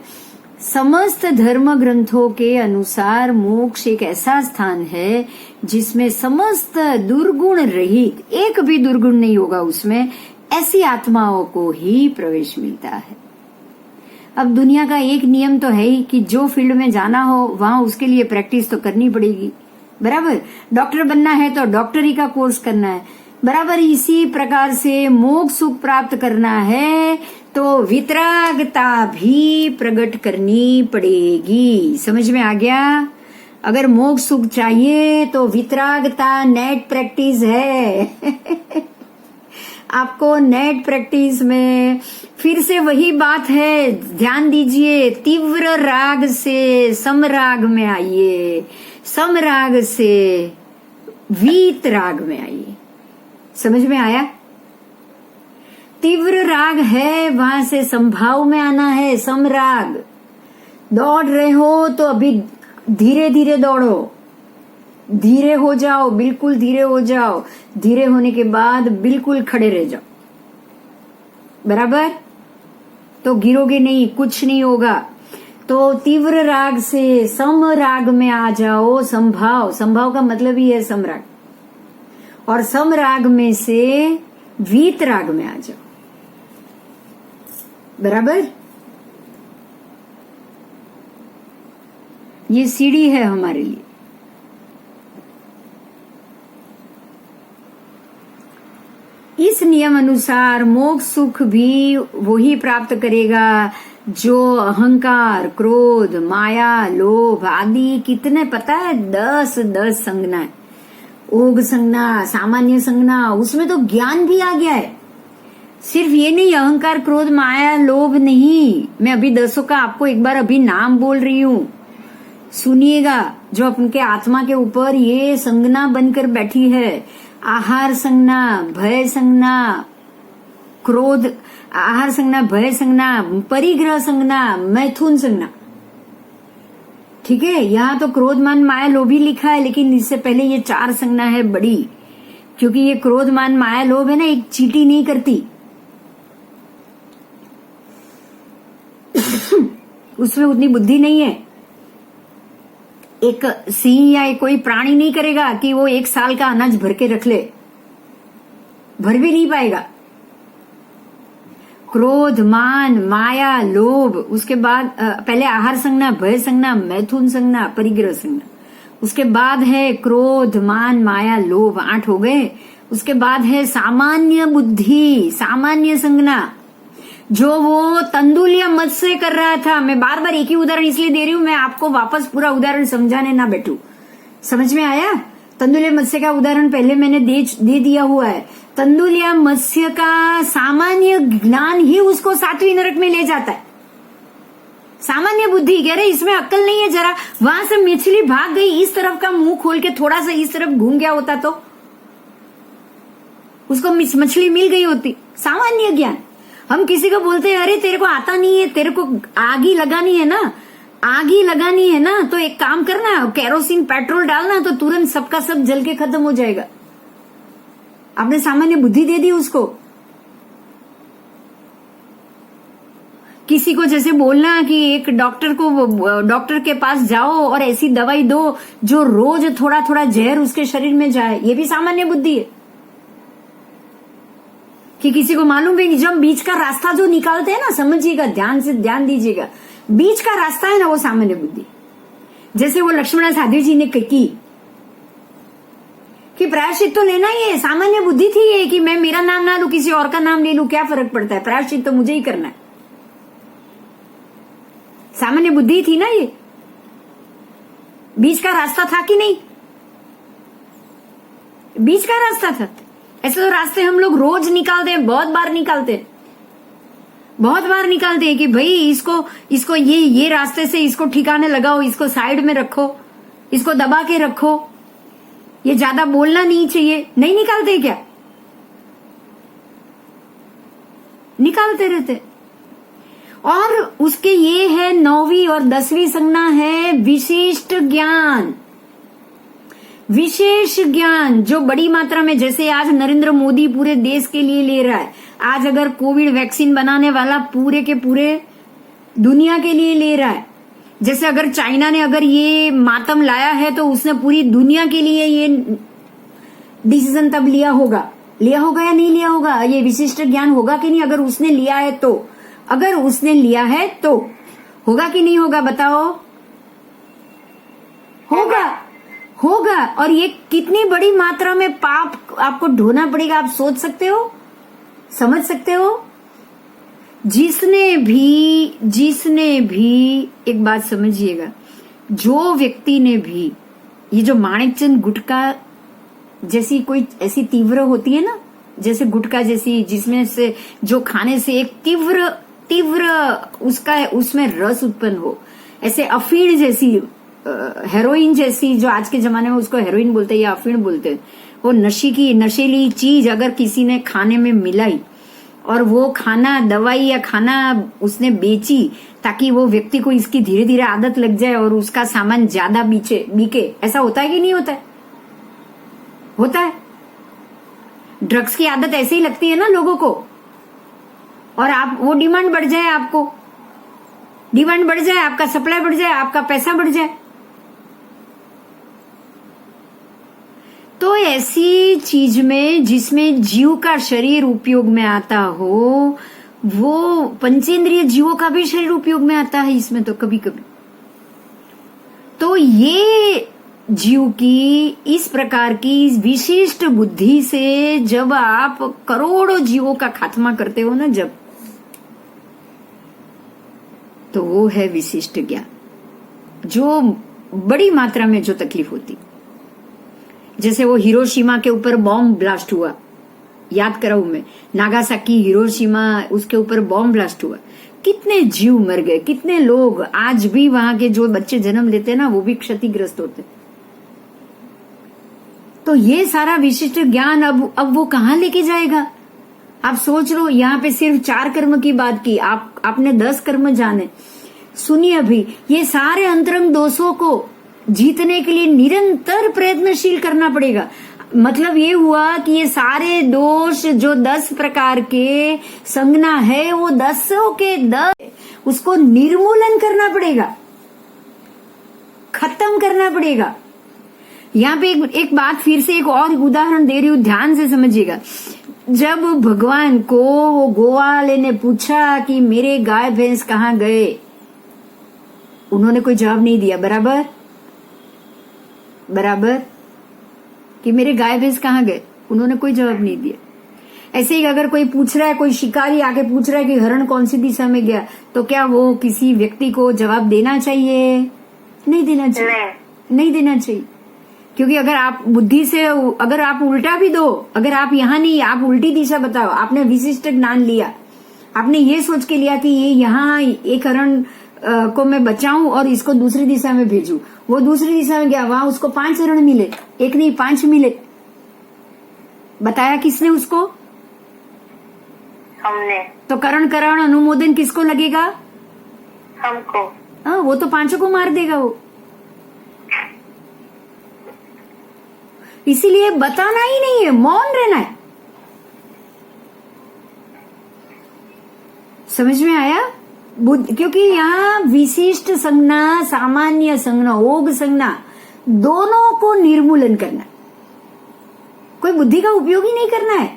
समस्त धर्म ग्रंथों के अनुसार मोक्ष एक ऐसा स्थान है जिसमें समस्त दुर्गुण रहित, एक भी दुर्गुण नहीं होगा उसमें, ऐसी आत्माओं को ही प्रवेश मिलता है। अब दुनिया का एक नियम तो है ही कि जो फील्ड में जाना हो वहां उसके लिए प्रैक्टिस तो करनी पड़ेगी, बराबर। डॉक्टर बनना है तो डॉक्टरी का कोर्स करना है, बराबर। इसी प्रकार से मोक्ष सुख प्राप्त करना है तो वितरागता भी प्रकट करनी पड़ेगी। समझ में आ गया? अगर मोक्ष सुख चाहिए तो वितरागता नेट प्रैक्टिस है। आपको नेट प्रैक्टिस में फिर से वही बात है, ध्यान दीजिए, तीव्र राग से समराग में आइए, समराग से वीत राग में आइए। समझ में आया? तीव्र राग है, वहां से संभाव में आना है, समराग। दौड़ रहे हो तो अभी धीरे धीरे दौड़ो, धीरे हो जाओ, बिल्कुल धीरे हो जाओ, धीरे होने के बाद बिल्कुल खड़े रह जाओ, बराबर। तो गिरोगे नहीं, कुछ नहीं होगा। तो तीव्र राग से सम राग में आ जाओ, संभाव, संभाव का मतलब ही है समराग, और सम राग में से वीत राग में आ जाओ, बराबर। ये सीढ़ी है हमारे लिए। इस नियम अनुसार मोक्ष सुख भी वही प्राप्त करेगा जो अहंकार, क्रोध, माया, लोभ आदि कितने पता है, 10 संज्ञा है। ओग संज्ञा, सामान्य संज्ञा, उसमें तो ज्ञान भी आ गया है। सिर्फ ये नहीं, अहंकार, क्रोध, माया, लोभ नहीं, मैं अभी 10 का आपको एक बार अभी नाम बोल रही हूँ, सुनिएगा। जो अपने आत्मा के ऊपर ये संज्ञा बनकर बैठी है, आहार संज्ञा, भय संज्ञा, क्रोध, आहार संज्ञा, भय संज्ञा, परिग्रह संज्ञा, मैथुन संज्ञा, ठीक है। यहाँ तो क्रोध, मान, माया, लोभ ही लिखा है, लेकिन इससे पहले ये 4 संज्ञा है बड़ी, क्योंकि ये क्रोध, मान, माया, लोभ है ना, एक चीटी नहीं करती। उसमें उतनी बुद्धि नहीं है। एक सिंह या कोई प्राणी नहीं करेगा कि वो 1 साल का अनाज भर के रख ले, भर भी नहीं पाएगा। क्रोध, मान, माया, लोभ, उसके बाद पहले आहार संज्ञा, भय संज्ञा, मैथुन संज्ञा, परिग्रह संज्ञा, उसके बाद है क्रोध, मान, माया, लोभ, 8 हो गए। उसके बाद है सामान्य बुद्धि, सामान्य संज्ञा, जो वो तंदुलिया मत्स्य कर रहा था। मैं बार बार एक ही उदाहरण इसलिए दे रही हूं, मैं आपको वापस पूरा उदाहरण समझाने ना बैठूं। समझ में आया? तंदुलिया मत्स्य का उदाहरण पहले मैंने दे दिया हुआ है। तंदुलिया मत्स्य का सामान्य ज्ञान ही उसको 7वीं नरक में ले जाता है। सामान्य बुद्धि कह रहे इसमें अक्ल नहीं है जरा। वहां से मछली भाग गई, इस तरफ का मुंह खोल के थोड़ा सा इस तरफ घूम गया होता तो उसको मछली मिल गई होती। सामान्य ज्ञान। हम किसी को बोलते हैं अरे तेरे को आता नहीं है, तेरे को आग ही लगानी है ना, आग ही लगानी है ना, तो एक काम करना, केरोसिन पेट्रोल डालना, तो तुरंत सबका सब जल के खत्म हो जाएगा। आपने सामान्य बुद्धि दे दी उसको। किसी को जैसे बोलना कि एक डॉक्टर के पास जाओ और ऐसी दवाई दो जो रोज थोड़ा थोड़ा जहर उसके शरीर में जाए, ये भी सामान्य बुद्धि है। कि किसी को मालूम भी नहीं, जब बीच का रास्ता जो निकालते हैं ना, समझिएगा, ध्यान दीजिएगा, बीच का रास्ता है ना, वो सामान्य बुद्धि। जैसे वो लक्ष्मण साधु जी ने की कि प्रायश्चित तो लेना ही है, सामान्य बुद्धि थी ये कि मैं मेरा नाम ना लूं, किसी और का नाम ले लूं, क्या फर्क पड़ता है, प्रायश्चित तो मुझे ही करना है। सामान्य बुद्धि थी ना ये, बीच का रास्ता था कि नहीं? बीच का रास्ता था। ऐसे तो रास्ते हम लोग रोज निकालते हैं, बहुत बार निकालते हैं, बहुत बार निकालते हैं कि भाई इसको ये रास्ते से इसको ठिकाने लगाओ, इसको साइड में रखो, इसको दबा के रखो, ये ज्यादा बोलना नहीं चाहिए। नहीं निकालते क्या? निकालते रहते। और उसके ये है 9वीं और 10वीं संज्ञा है विशिष्ट ज्ञान, विशेष ज्ञान, जो बड़ी मात्रा में, जैसे आज नरेंद्र मोदी पूरे देश के लिए ले रहा है। आज अगर कोविड वैक्सीन बनाने वाला पूरे के पूरे दुनिया के लिए ले रहा है, जैसे अगर चाइना ने अगर ये मातम लाया है तो उसने पूरी दुनिया के लिए ये डिसीजन तब लिया होगा या नहीं लिया होगा? ये विशिष्ट ज्ञान होगा कि नहीं? अगर उसने लिया है तो, अगर उसने लिया है तो होगा कि नहीं होगा? बताओ। होगा। और ये कितनी बड़ी मात्रा में पाप आपको ढोना पड़ेगा, आप सोच सकते हो, समझ सकते हो? जिसने भी एक बात समझिएगा, जो व्यक्ति ने भी ये जो माणिकचंद गुटखा जैसी कोई ऐसी तीव्र होती है ना, जैसे गुटखा जैसी, जिसमें से जो खाने से एक तीव्र उसका उसमें रस उत्पन्न हो, ऐसे अफीण जैसी, हेरोइन जैसी, जो आज के जमाने में उसको हेरोइन बोलते हैं या अफीण बोलते हैं, वो नशीली चीज अगर किसी ने खाने में मिलाई और वो खाना, दवाई या खाना उसने बेची ताकि वो व्यक्ति को इसकी धीरे धीरे आदत लग जाए और उसका सामान ज्यादा बिके, ऐसा होता है कि नहीं होता है? होता है। ड्रग्स की आदत ऐसे ही लगती है ना लोगों को, और आप वो डिमांड बढ़ जाए, आपको डिमांड बढ़ जाए, आपका सप्लाई बढ़ जाए, आपका पैसा बढ़ जाए। तो ऐसी चीज में जिसमें जीव का शरीर उपयोग में आता हो, वो पंचेंद्रिय जीवों का भी शरीर उपयोग में आता है इसमें तो कभी कभी। तो ये जीव की इस प्रकार की विशिष्ट बुद्धि से जब आप करोड़ों जीवों का खात्मा करते हो ना, जब, तो वो है विशिष्ट ज्ञान, जो बड़ी मात्रा में जो तकलीफ होती। जैसे वो हिरोशिमा के ऊपर बॉम्ब ब्लास्ट हुआ, याद कराऊं मैं, नागासाकी, हिरोशिमा, उसके ऊपर बॉम्ब ब्लास्ट हुआ, कितने जीव मर गए, कितने लोग आज भी वहां के जो बच्चे जन्म लेते हैं ना, वो भी क्षतिग्रस्त होते। तो ये सारा विशिष्ट ज्ञान अब वो कहाँ लेके जाएगा? आप सोच लो, यहाँ पे सिर्फ 4 कर्म की बात की, आपने 10 कर्म जाने। सुनिए, अभी ये सारे अंतरंग दोषों को जीतने के लिए निरंतर प्रयत्नशील करना पड़ेगा। मतलब ये हुआ कि ये सारे दोष जो 10 प्रकार के संज्ञा है, वो 10 के 10 उसको निर्मूलन करना पड़ेगा, खत्म करना पड़ेगा। यहाँ पे एक बात फिर से, एक और उदाहरण दे रही हूं, ध्यान से समझिएगा। जब भगवान को वो गोवाले ने पूछा कि मेरे गाय भैंस कहाँ गए, उन्होंने कोई जवाब नहीं दिया। बराबर कि मेरे गाय भैंस कहाँ गए, उन्होंने कोई जवाब नहीं दिया। ऐसे ही अगर कोई पूछ रहा है, कोई शिकारी आके पूछ रहा है कि हरण कौन सी दिशा में गया, तो क्या वो किसी व्यक्ति को जवाब देना चाहिए? नहीं देना चाहिए, नहीं देना चाहिए। क्योंकि अगर आप बुद्धि से, अगर आप उल्टा भी दो, अगर आप यहाँ नहीं, आप उल्टी दिशा बताओ, आपने विशिष्ट ज्ञान लिया, आपने ये सोच के लिया कि ये यहाँ एक हरण को मैं बचाऊं और इसको दूसरी दिशा में भेजूं, वो दूसरी दिशा में गया, वहां उसको 5 हरण मिले, एक नहीं 5 मिले। बताया किसने उसको? हमने। तो करण अनुमोदन किसको लगेगा? हमको। हाँ, वो तो 5 को मार देगा वो। इसीलिए बताना ही नहीं है, मौन रहना है। समझ में आया? क्योंकि यहाँ विशिष्ट संज्ञा, सामान्य संज्ञा, ओग संज्ञा, दोनों को निर्मूलन करना है। कोई बुद्धि का उपयोग ही नहीं करना है,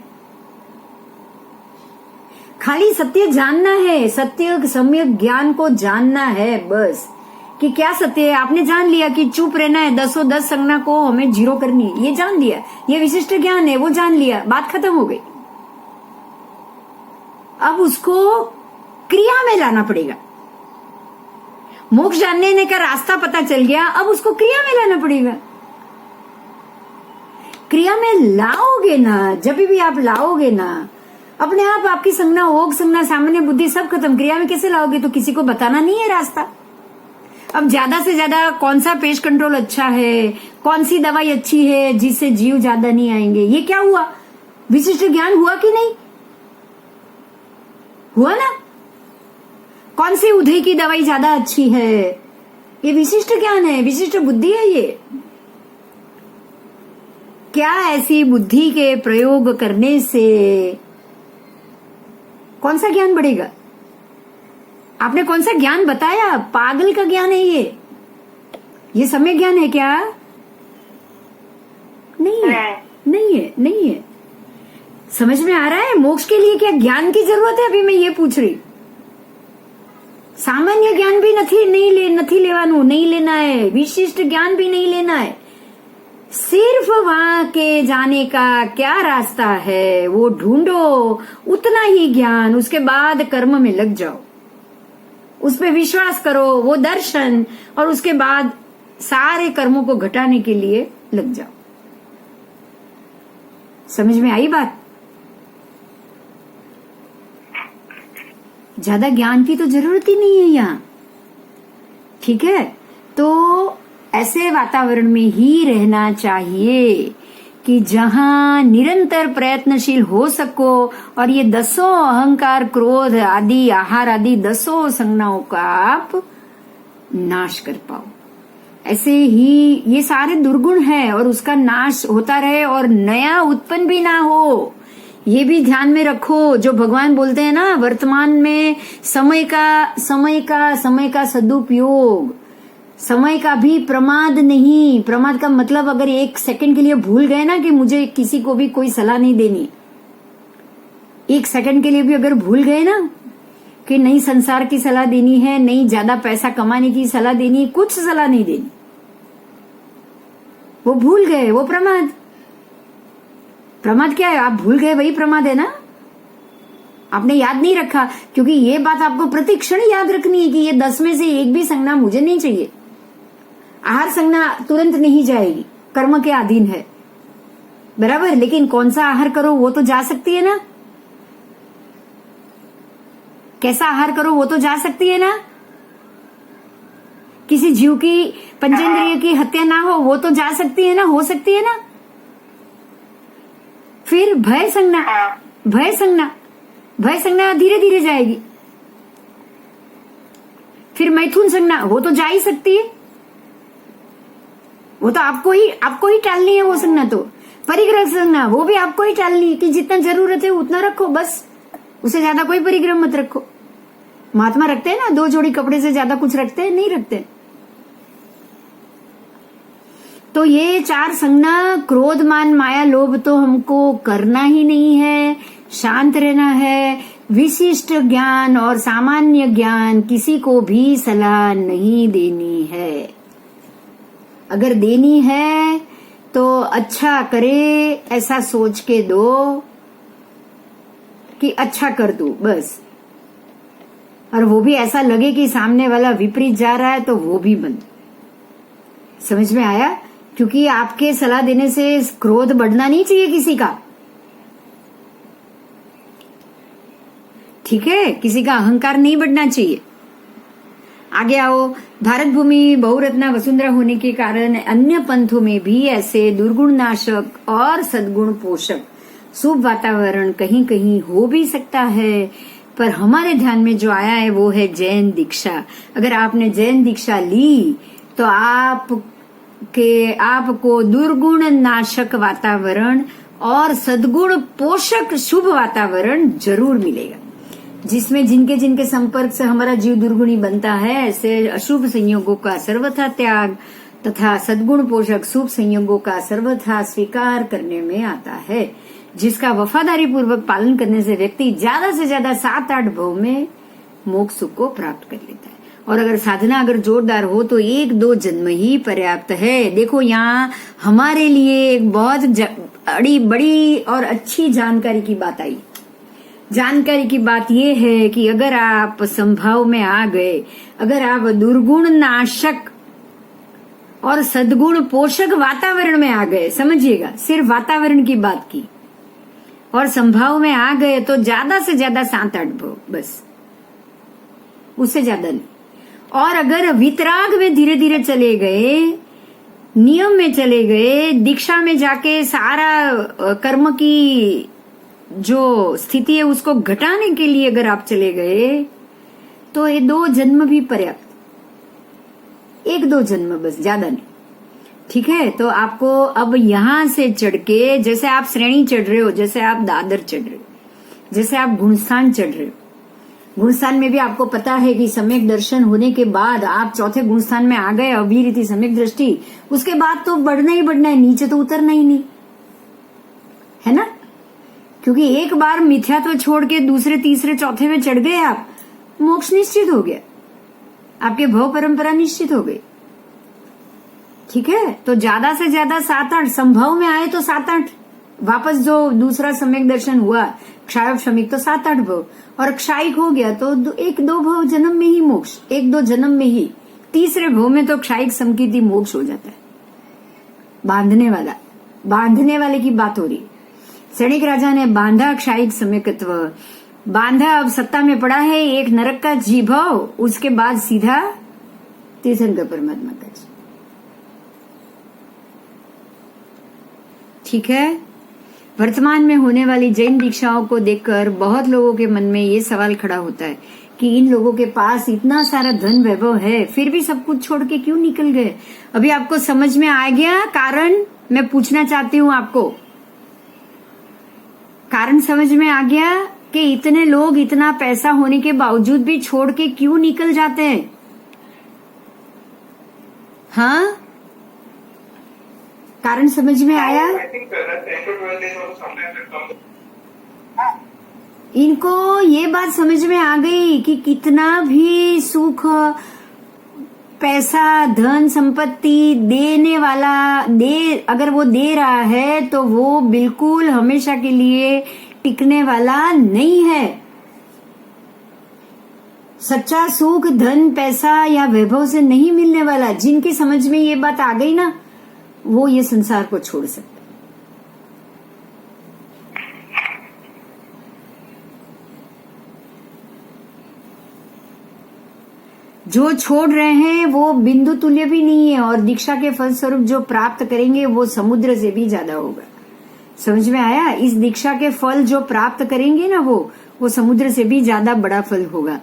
खाली सत्य जानना है, सत्य सम्यक ज्ञान को जानना है बस। कि क्या सत्य है, आपने जान लिया कि चुप रहना है, 10 संज्ञा को हमें 0 करनी है, ये जान लिया, ये विशिष्ट ज्ञान है, वो जान लिया, बात खत्म हो गई। अब उसको क्रिया में लाना पड़ेगा। मोक्ष जानने का रास्ता पता चल गया, अब उसको क्रिया में लाना पड़ेगा। क्रिया में लाओगे ना, जब भी आप लाओगे ना, अपने आप आपकी संज्ञा, ओग संज्ञा, सामान्य बुद्धि सब खत्म। क्रिया में कैसे लाओगे? तो किसी को बताना नहीं है रास्ता। अब ज्यादा से ज्यादा कौन सा पेस्ट कंट्रोल अच्छा है, कौन सी दवाई अच्छी है जिससे जीव ज्यादा नहीं आएंगे, ये क्या हुआ? विशिष्ट ज्ञान हुआ कि नहीं हुआ ना? कौन सी उदय की दवाई ज्यादा अच्छी है, ये विशिष्ट ज्ञान है, विशिष्ट बुद्धि है। ये क्या ऐसी बुद्धि के प्रयोग करने से कौन सा ज्ञान बढ़ेगा? आपने कौन सा ज्ञान बताया? पागल का ज्ञान है ये सम्यक ज्ञान है क्या? नहीं है, नहीं है, नहीं है। समझ में आ रहा है? मोक्ष के लिए क्या ज्ञान की जरूरत है? अभी मैं ये पूछ रही। सामान्य ज्ञान भी नहीं लेना है, विशिष्ट ज्ञान भी नहीं लेना है। सिर्फ वहां के जाने का क्या रास्ता है वो ढूंढो, उतना ही ज्ञान। उसके बाद कर्म में लग जाओ, उस पर विश्वास करो, वो दर्शन, और उसके बाद सारे कर्मों को घटाने के लिए लग जाओ। समझ में आई बात? ज्यादा ज्ञान की तो जरूरत ही नहीं है यहाँ, ठीक है? तो ऐसे वातावरण में ही रहना चाहिए कि जहां निरंतर प्रयत्नशील हो सको और ये 10 अहंकार, क्रोध आदि, आहार आदि 10 संज्ञाओं का आप नाश कर पाओ। ऐसे ही ये सारे दुर्गुण है और उसका नाश होता रहे और नया उत्पन्न भी ना हो, ये भी ध्यान में रखो। जो भगवान बोलते हैं ना, वर्तमान में समय का सदुपयोग, समय का भी प्रमाद नहीं। प्रमाद का मतलब अगर 1 सेकंड के लिए भूल गए ना कि मुझे किसी को भी कोई सलाह नहीं देनी, 1 सेकंड के लिए भी अगर भूल गए ना कि नहीं संसार की सलाह देनी है, नहीं ज्यादा पैसा कमाने की सलाह देनी, कुछ सलाह नहीं देनी, वो भूल गए, वो प्रमाद। प्रमाद क्या है? आप भूल गए, वही प्रमाद है ना। आपने याद नहीं रखा, क्योंकि ये बात आपको प्रति क्षण याद रखनी है कि ये 10 में से एक भी संज्ञा मुझे नहीं चाहिए। आहार संज्ञा तुरंत नहीं जाएगी, कर्म के अधीन है, बराबर। लेकिन कौन सा आहार करो वो तो जा सकती है ना, कैसा आहार करो वो तो जा सकती है ना। किसी जीव की पंचेंद्रिय की हत्या ना हो वो तो जा सकती है ना, हो सकती है ना। फिर भय संज्ञा धीरे धीरे जाएगी। फिर मैथुन संज्ञा वो तो जा ही सकती है, वो तो आपको ही टालनी है वो संज्ञा। तो परिग्रह संज्ञा वो भी आपको ही टालनी है कि जितना जरूरत है उतना रखो बस, उससे ज्यादा कोई परिग्रह मत रखो। महात्मा रखते हैं ना, 2 जोड़ी कपड़े से ज्यादा कुछ रखते हैं? नहीं रखते। तो ये 4 संज्ञा, क्रोध, मान, माया, लोभ तो हमको करना ही नहीं है, शांत रहना है। विशिष्ट ज्ञान और सामान्य ज्ञान किसी को भी सलाह नहीं देनी है। अगर देनी है तो अच्छा करे ऐसा सोच के दो कि अच्छा कर दो बस, और वो भी ऐसा लगे कि सामने वाला विपरीत जा रहा है तो वो भी बंद। समझ में आया? क्योंकि आपके सलाह देने से क्रोध बढ़ना नहीं चाहिए किसी का, ठीक है? किसी का अहंकार नहीं बढ़ना चाहिए। आगे आओ। भारत भूमि बहुरत्ना वसुंधरा होने के कारण अन्य पंथों में भी ऐसे दुर्गुण नाशक और सद्गुण पोषक शुभ वातावरण कहीं कहीं हो भी सकता है, पर हमारे ध्यान में जो आया है वो है जैन दीक्षा। अगर आपने जैन दीक्षा ली तो आपको दुर्गुण नाशक वातावरण और सद्गुण पोषक शुभ वातावरण जरूर मिलेगा, जिसमें जिनके संपर्क से हमारा जीव दुर्गुणी बनता है, ऐसे अशुभ संयोगों का सर्वथा त्याग तथा सद्गुण पोषक शुभ संयोगों का सर्वथा स्वीकार करने में आता है, जिसका वफादारी पूर्वक पालन करने से व्यक्ति ज्यादा से ज्यादा 7-8 भव में मोक्ष सुख को प्राप्त कर लेता है। और अगर साधना जोरदार हो तो 1-2 जन्म ही पर्याप्त है। देखो यहाँ हमारे लिए एक बहुत बड़ी और अच्छी जानकारी की बात आई। जानकारी की बात यह है कि अगर आप संभाव में आ गए, अगर आप दुर्गुण नाशक और सद्गुण पोषक वातावरण में आ गए, समझिएगा, सिर्फ वातावरण की बात की, और संभाव में आ गए तो ज्यादा से ज्यादा 7-8 भव, बस, उससे ज्यादा नहीं। और अगर वितराग में धीरे धीरे चले गए, नियम में चले गए, दीक्षा में जाके सारा कर्म की जो स्थिति है उसको घटाने के लिए अगर आप चले गए, तो ये 2 जन्म भी पर्याप्त, 1-2 जन्म बस, ज्यादा नहीं। ठीक है, तो आपको अब यहां से चढ़ के, जैसे आप श्रेणी चढ़ रहे हो, जैसे आप दादर चढ़ रहे हो, जैसे आप गुणस्थान चढ़ रहे हो, गुणस्थान में भी आपको पता है कि सम्यक दर्शन होने के बाद आप 4थे गुणस्थान में आ गए, अभिरीति सम्यक दृष्टि, उसके बाद तो बढ़ना ही बढ़ना है, नीचे तो उतरना ही नहीं है ना। क्योंकि एक बार मिथ्यात्व छोड़ के दूसरे, तीसरे, चौथे में चढ़ गए आप, मोक्ष निश्चित हो गया, आपके भव परंपरा निश्चित हो गई। ठीक है, तो ज्यादा से ज्यादा 7-8, संभव में आए तो 7-8, वापस जो दूसरा सम्यक दर्शन हुआ क्षायक शमिक तो 7-8 भव, और क्षायिक हो गया तो 1-2 भव जन्म में ही मोक्ष, 1-2 जन्म में ही, तीसरे भव में तो क्षायिक समकिति मोक्ष हो जाता है। बांधने वाले की बात हो रही। सैनिक राजा ने बांधा क्षायिक सम्यकत्व, बांधा, अब सत्ता में पड़ा है, एक नरक का जीभव, उसके बाद सीधा तीर्थंकर परमात्मा का जी। ठीक है, वर्तमान में होने वाली जैन दीक्षाओं को देखकर बहुत लोगों के मन में ये सवाल खड़ा होता है कि इन लोगों के पास इतना सारा धन वैभव है, फिर भी सब कुछ छोड़ के क्यों निकल गए। अभी आपको समझ में आ गया कारण? मैं पूछना चाहती हूँ आपको, कारण समझ में आ गया कि इतने लोग इतना पैसा होने के बावजूद भी छोड़ के क्यों निकल जाते हैं? हाँ, कारण समझ में आया? इनको ये बात समझ में आ गई कि कितना भी सुख, पैसा, धन, संपत्ति देने वाला अगर वो दे रहा है तो वो बिल्कुल हमेशा के लिए टिकने वाला नहीं है। सच्चा सुख धन, पैसा या वैभव से नहीं मिलने वाला। जिनकी समझ में ये बात आ गई ना, वो ये संसार को छोड़ सकते। जो छोड़ रहे हैं वो बिंदु तुल्य भी नहीं है, और दीक्षा के फलस्वरूप जो प्राप्त करेंगे वो समुद्र से भी ज्यादा होगा। समझ में आया? इस दीक्षा के फल जो प्राप्त करेंगे ना, वो समुद्र से भी ज्यादा बड़ा फल होगा।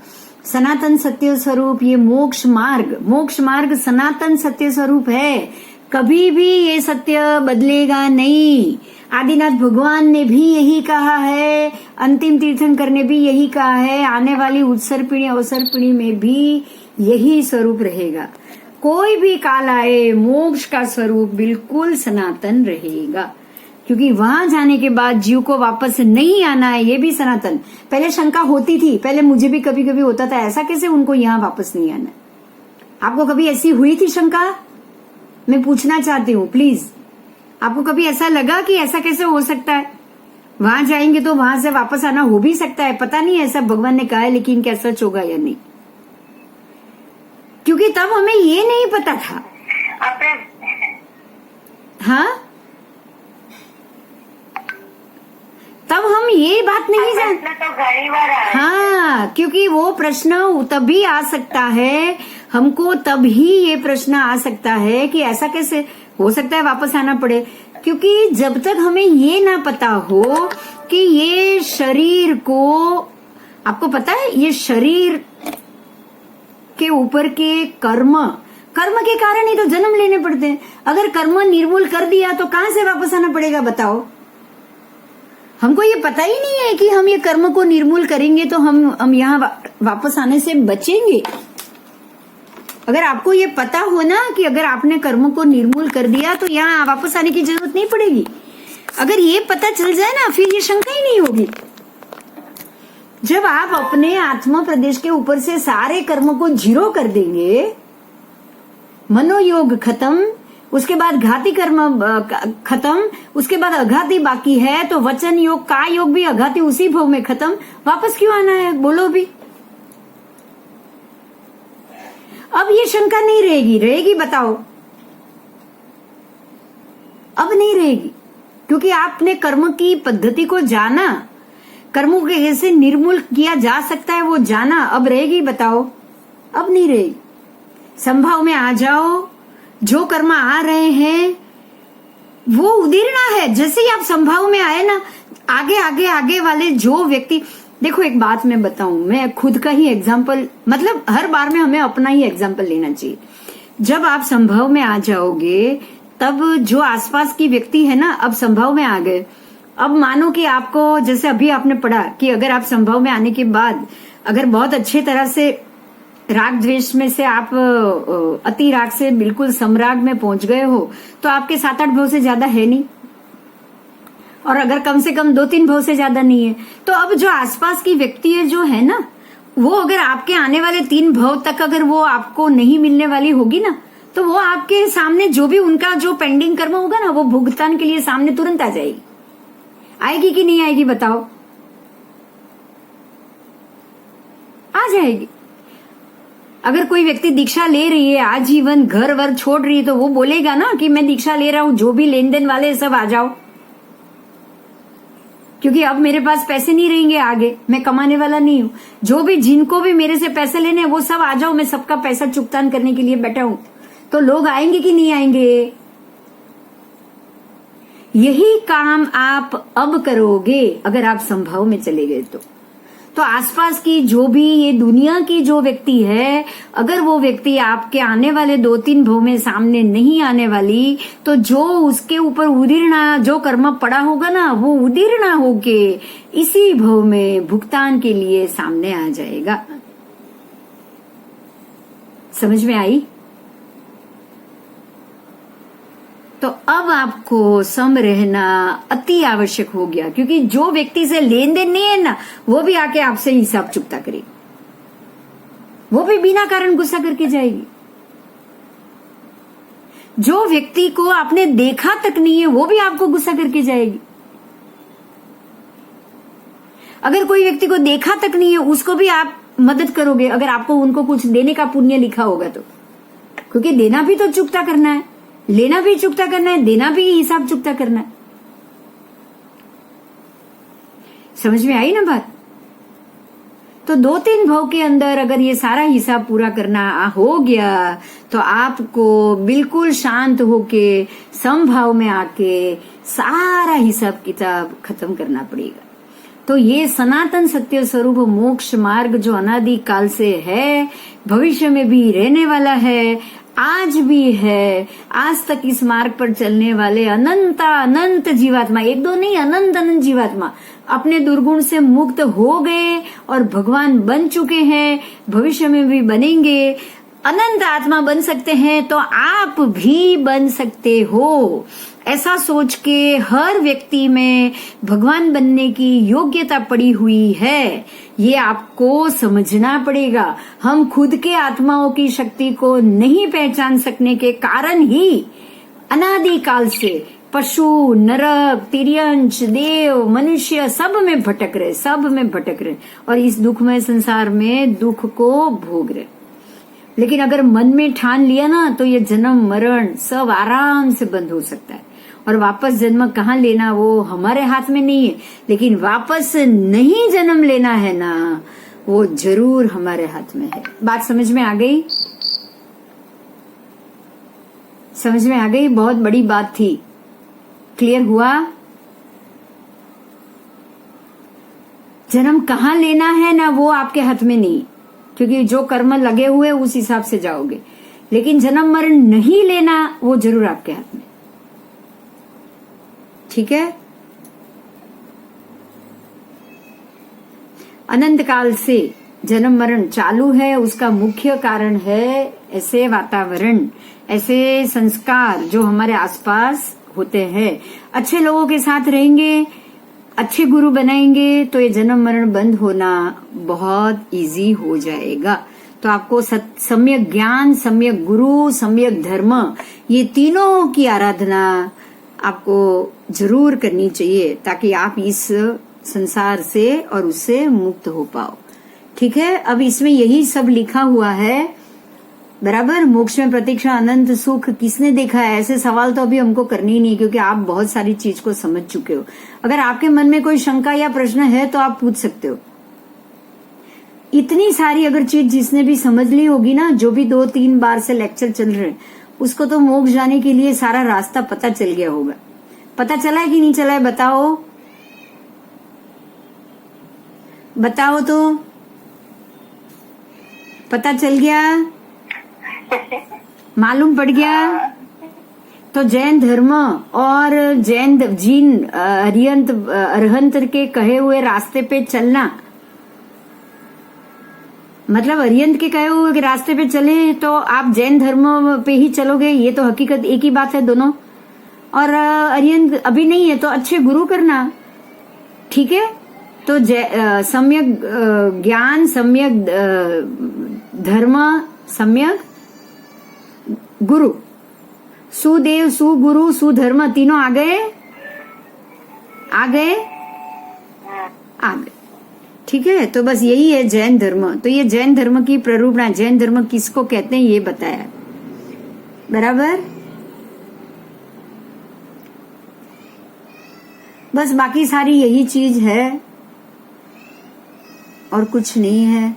सनातन सत्य स्वरूप ये मोक्ष मार्ग सनातन सत्य स्वरूप है। कभी भी ये सत्य बदलेगा नहीं। आदिनाथ भगवान ने भी यही कहा है, अंतिम तीर्थंकर ने भी यही कहा है, आने वाली उत्सर पीढ़ी अवसर पीढ़ी में भी यही स्वरूप रहेगा। कोई भी काल आए, मोक्ष का स्वरूप बिल्कुल सनातन रहेगा, क्योंकि वहां जाने के बाद जीव को वापस नहीं आना है, ये भी सनातन। पहले शंका होती थी, पहले मुझे भी कभी कभी होता था, ऐसा कैसे उनको यहाँ वापस नहीं आना है? आपको कभी ऐसी हुई थी शंका? मैं पूछना चाहती हूँ, प्लीज। आपको कभी ऐसा लगा कि ऐसा कैसे हो सकता है? वहां जाएंगे तो वहां से वापस आना हो भी सकता है, पता नहीं, ऐसा भगवान ने कहा है, लेकिन क्या सच होगा या नहीं? क्योंकि तब हमें ये नहीं पता था। हाँ, तब हम ये बात नहीं जानते। हाँ, क्योंकि वो प्रश्न तभी आ सकता है, हमको तभी ये प्रश्न आ सकता है कि ऐसा कैसे हो सकता है वापस आना पड़े। क्योंकि जब तक हमें ये ना पता हो कि ये शरीर को, आपको पता है, ये शरीर के ऊपर के कर्म के कारण ही तो जन्म लेने पड़ते हैं। अगर कर्म निर्मूल कर दिया तो कहां से वापस आना पड़ेगा, बताओ? हमको ये पता ही नहीं है कि हम ये कर्म को निर्मूल करेंगे तो हम यहाँ वापस आने से बचेंगे। अगर आपको ये पता हो ना कि अगर आपने कर्म को निर्मूल कर दिया तो यहाँ वापस आने की जरूरत नहीं पड़ेगी, अगर ये पता चल जाए ना, फिर ये शंका ही नहीं होगी। जब आप अपने आत्मा प्रदेश के ऊपर से सारे कर्म को जीरो कर देंगे, मनोयोग खत्म, उसके बाद घाती कर्म खत्म, उसके बाद अघाती बाकी है, तो वचन योग का योग भी अघाती उसी भव में खत्म, वापस क्यों आना है? बोलो भी। अब ये शंका नहीं रहेगी, रहेगी बताओ? अब नहीं रहेगी, क्योंकि आपने कर्म की पद्धति को जाना, कर्मों के कैसे निर्मूल किया जा सकता है वो जाना। अब रहेगी बताओ? अब नहीं रहेगी। संभाव में आ जाओ, जो कर्म आ रहे हैं वो उदीरना है। जैसे ही आप संभाव में आए ना, आगे आगे आगे वाले जो व्यक्ति, देखो एक बात मैं बताऊं, मैं खुद का ही एग्जाम्पल, मतलब हर बार में हमें अपना ही एग्जाम्पल लेना चाहिए। जब आप संभाव में आ जाओगे तब जो आसपास की व्यक्ति है ना, अब संभाव में आ गए, अब मानो कि आपको, जैसे अभी आपने पढ़ा कि अगर आप संभाव में आने के बाद अगर बहुत अच्छे तरह से राग द्वेष में से आप अति राग से बिल्कुल समराग में पहुंच गए हो, तो आपके 7-8 भव से ज्यादा है नहीं, और अगर कम से कम 2-3 भव से ज्यादा नहीं है, तो अब जो आसपास की व्यक्ति है जो है ना, वो अगर आपके आने वाले 3 भव तक अगर वो आपको नहीं मिलने वाली होगी ना, तो वो आपके सामने जो भी उनका जो पेंडिंग कर्म होगा ना, वो भुगतान के लिए सामने तुरंत आ जाएगी। आएगी कि नहीं आएगी बताओ? आ जाएगी। अगर कोई व्यक्ति दीक्षा ले रही है, आजीवन घर वर छोड़ रही है, तो वो बोलेगा ना कि मैं दीक्षा ले रहा हूं, जो भी लेन देन वाले सब आ जाओ, क्योंकि अब मेरे पास पैसे नहीं रहेंगे, आगे मैं कमाने वाला नहीं हूं, जो भी जिनको भी मेरे से पैसे लेने हैं वो सब आ जाओ, मैं सबका पैसा चुगतान करने के लिए बैठा हूं। तो लोग आएंगे कि नहीं आएंगे? यही काम आप अब करोगे अगर आप संभाव में चले गए तो आसपास की जो भी ये दुनिया की जो व्यक्ति है, अगर वो व्यक्ति आपके आने वाले 2-3 भव में सामने नहीं आने वाली, तो जो उसके ऊपर उदीर्णा जो कर्म पड़ा होगा ना, वो उदीर्णा होके इसी भव में भुगतान के लिए सामने आ जाएगा। समझ में आई? तो अब आपको सम रहना अति आवश्यक हो गया, क्योंकि जो व्यक्ति से लेन देन नहीं है ना, वो भी आके आपसे हिसाब चुकता करेगी, वो भी बिना कारण गुस्सा करके जाएगी। जो व्यक्ति को आपने देखा तक नहीं है, वो भी आपको गुस्सा करके जाएगी। अगर कोई व्यक्ति को देखा तक नहीं है, उसको भी आप मदद करोगे अगर आपको उनको कुछ देने का पुण्य लिखा होगा तो, क्योंकि देना भी तो चुकता करना है, लेना भी चुकता करना है, देना भी हिसाब चुकता करना है। समझ में आई ना बात? तो 2-3 भव के अंदर अगर ये सारा हिसाब पूरा करना हो गया, तो आपको बिल्कुल शांत होके समभाव में आके सारा हिसाब किताब खत्म करना पड़ेगा। तो ये सनातन सत्य स्वरूप मोक्ष मार्ग जो अनादि काल से है, भविष्य में भी रहने वाला है, आज भी है, आज तक इस मार्ग पर चलने वाले अनंत जीवात्मा, 1-2 नहीं, अनंत जीवात्मा अपने दुर्गुण से मुक्त हो गए और भगवान बन चुके हैं, भविष्य में भी बनेंगे, अनंत आत्मा बन सकते हैं, तो आप भी बन सकते हो। ऐसा सोच के हर व्यक्ति में भगवान बनने की योग्यता पड़ी हुई है, ये आपको समझना पड़ेगा। हम खुद के आत्माओं की शक्ति को नहीं पहचान सकने के कारण ही अनादि काल से पशु, नरक, तिर्यंश, देव, मनुष्य सब में भटक रहे और इस दुखमय संसार में दुख को भोग रहे। लेकिन अगर मन में ठान लिया ना, तो ये जन्म मरण सब आराम से बंद हो सकता है। और वापस जन्म कहाँ लेना वो हमारे हाथ में नहीं है, लेकिन वापस नहीं जन्म लेना है ना, वो जरूर हमारे हाथ में है। बात समझ में आ गई? समझ में आ गई? बहुत बड़ी बात थी। क्लियर हुआ? जन्म कहाँ लेना है ना, वो आपके हाथ में नहीं, क्योंकि जो कर्म लगे हुए उस हिसाब से जाओगे, लेकिन जन्म मरण नहीं लेना वो जरूर आपके हाथ में। ठीक है? अनंत काल से जन्म मरण चालू है, उसका मुख्य कारण है ऐसे वातावरण, ऐसे संस्कार जो हमारे आसपास होते हैं। अच्छे लोगों के साथ रहेंगे, अच्छे गुरु बनाएंगे, तो ये जन्म मरण बंद होना बहुत इजी हो जाएगा। तो आपको सम्यक ज्ञान, सम्यक गुरु, सम्यक धर्म, ये तीनों की आराधना आपको जरूर करनी चाहिए ताकि आप इस संसार से और उससे मुक्त हो पाओ। ठीक है, अब इसमें यही सब लिखा हुआ है बराबर। मोक्ष में प्रतीक्षा, अनंत सुख किसने देखा है? ऐसे सवाल तो अभी हमको करनी ही नहीं, क्योंकि आप बहुत सारी चीज को समझ चुके हो। अगर आपके मन में कोई शंका या प्रश्न है तो आप पूछ सकते हो। इतनी सारी अगर चीज जिसने भी समझ ली होगी ना, जो भी 2-3 बार से लेक्चर चल रहे हैं, उसको तो मोक्ष जाने के लिए सारा रास्ता पता चल गया होगा। पता चला है कि नहीं चला है? बताओ बताओ, तो पता चल गया, मालूम पड़ गया। तो जैन धर्म और जैन जीन अरहंत के कहे हुए रास्ते पे चलना, मतलब अरिहंत के कहे हुए रास्ते पे चले तो आप जैन धर्म पे ही चलोगे, ये तो हकीकत एक ही बात है दोनों। और अरिहंत अभी नहीं है तो अच्छे गुरु करना। ठीक है, तो सम्यक ज्ञान, सम्यक धर्म, सम्यक गुरु, सुदेव, सुगुरु, सुधर्म, तीनों आ गए आ गए आ गए। ठीक है, तो बस यही है जैन धर्म। तो ये जैन धर्म की प्ररूपणा, जैन धर्म किसको कहते हैं ये बताया बराबर। बस बाकी सारी यही चीज है और कुछ नहीं है।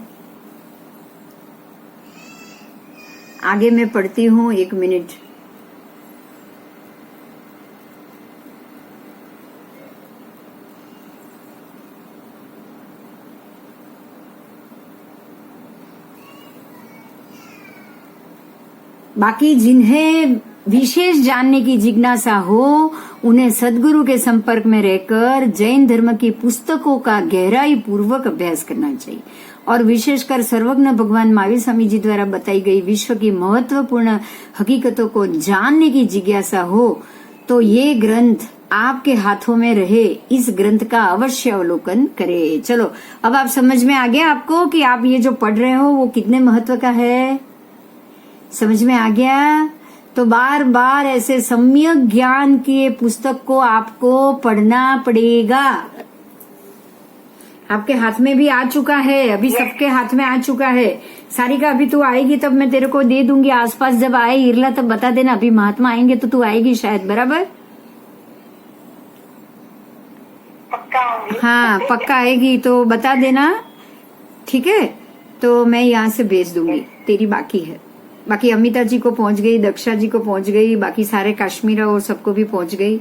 आगे मैं पढ़ती हूँ, 1 मिनट। बाकी जिन्हें विशेष जानने की जिज्ञासा हो उन्हें सदगुरु के संपर्क में रहकर जैन धर्म की पुस्तकों का गहराई पूर्वक अभ्यास करना चाहिए और विशेषकर सर्वज्ञ भगवान महावीर स्वामी जी द्वारा बताई गई विश्व की महत्वपूर्ण हकीकतों को जानने की जिज्ञासा हो तो ये ग्रंथ आपके हाथों में रहे, इस ग्रंथ का अवश्य अवलोकन करें। चलो अब आप समझ में आ गया आपको कि आप ये जो पढ़ रहे हो वो कितने महत्व का है, समझ में आ गया। तो बार बार ऐसे सम्यक ज्ञान की पुस्तक को आपको पढ़ना पड़ेगा। आपके हाथ में भी आ चुका है, अभी सबके हाथ में आ चुका है। सारिका अभी तू आएगी तब मैं तेरे को दे दूंगी, आसपास जब आए इरला तब बता देना। अभी महात्मा आएंगे तो तू आएगी शायद, बराबर? पक्का आऊंगी। हाँ पक्का आएगी तो बता देना, ठीक है? तो मैं यहाँ से भेज दूंगी, तेरी बाकी है। बाकी अमिता जी को पहुंच गई, दक्षा जी को पहुंच गई, बाकी सारे काश्मीरा और सबको भी पहुंच गई।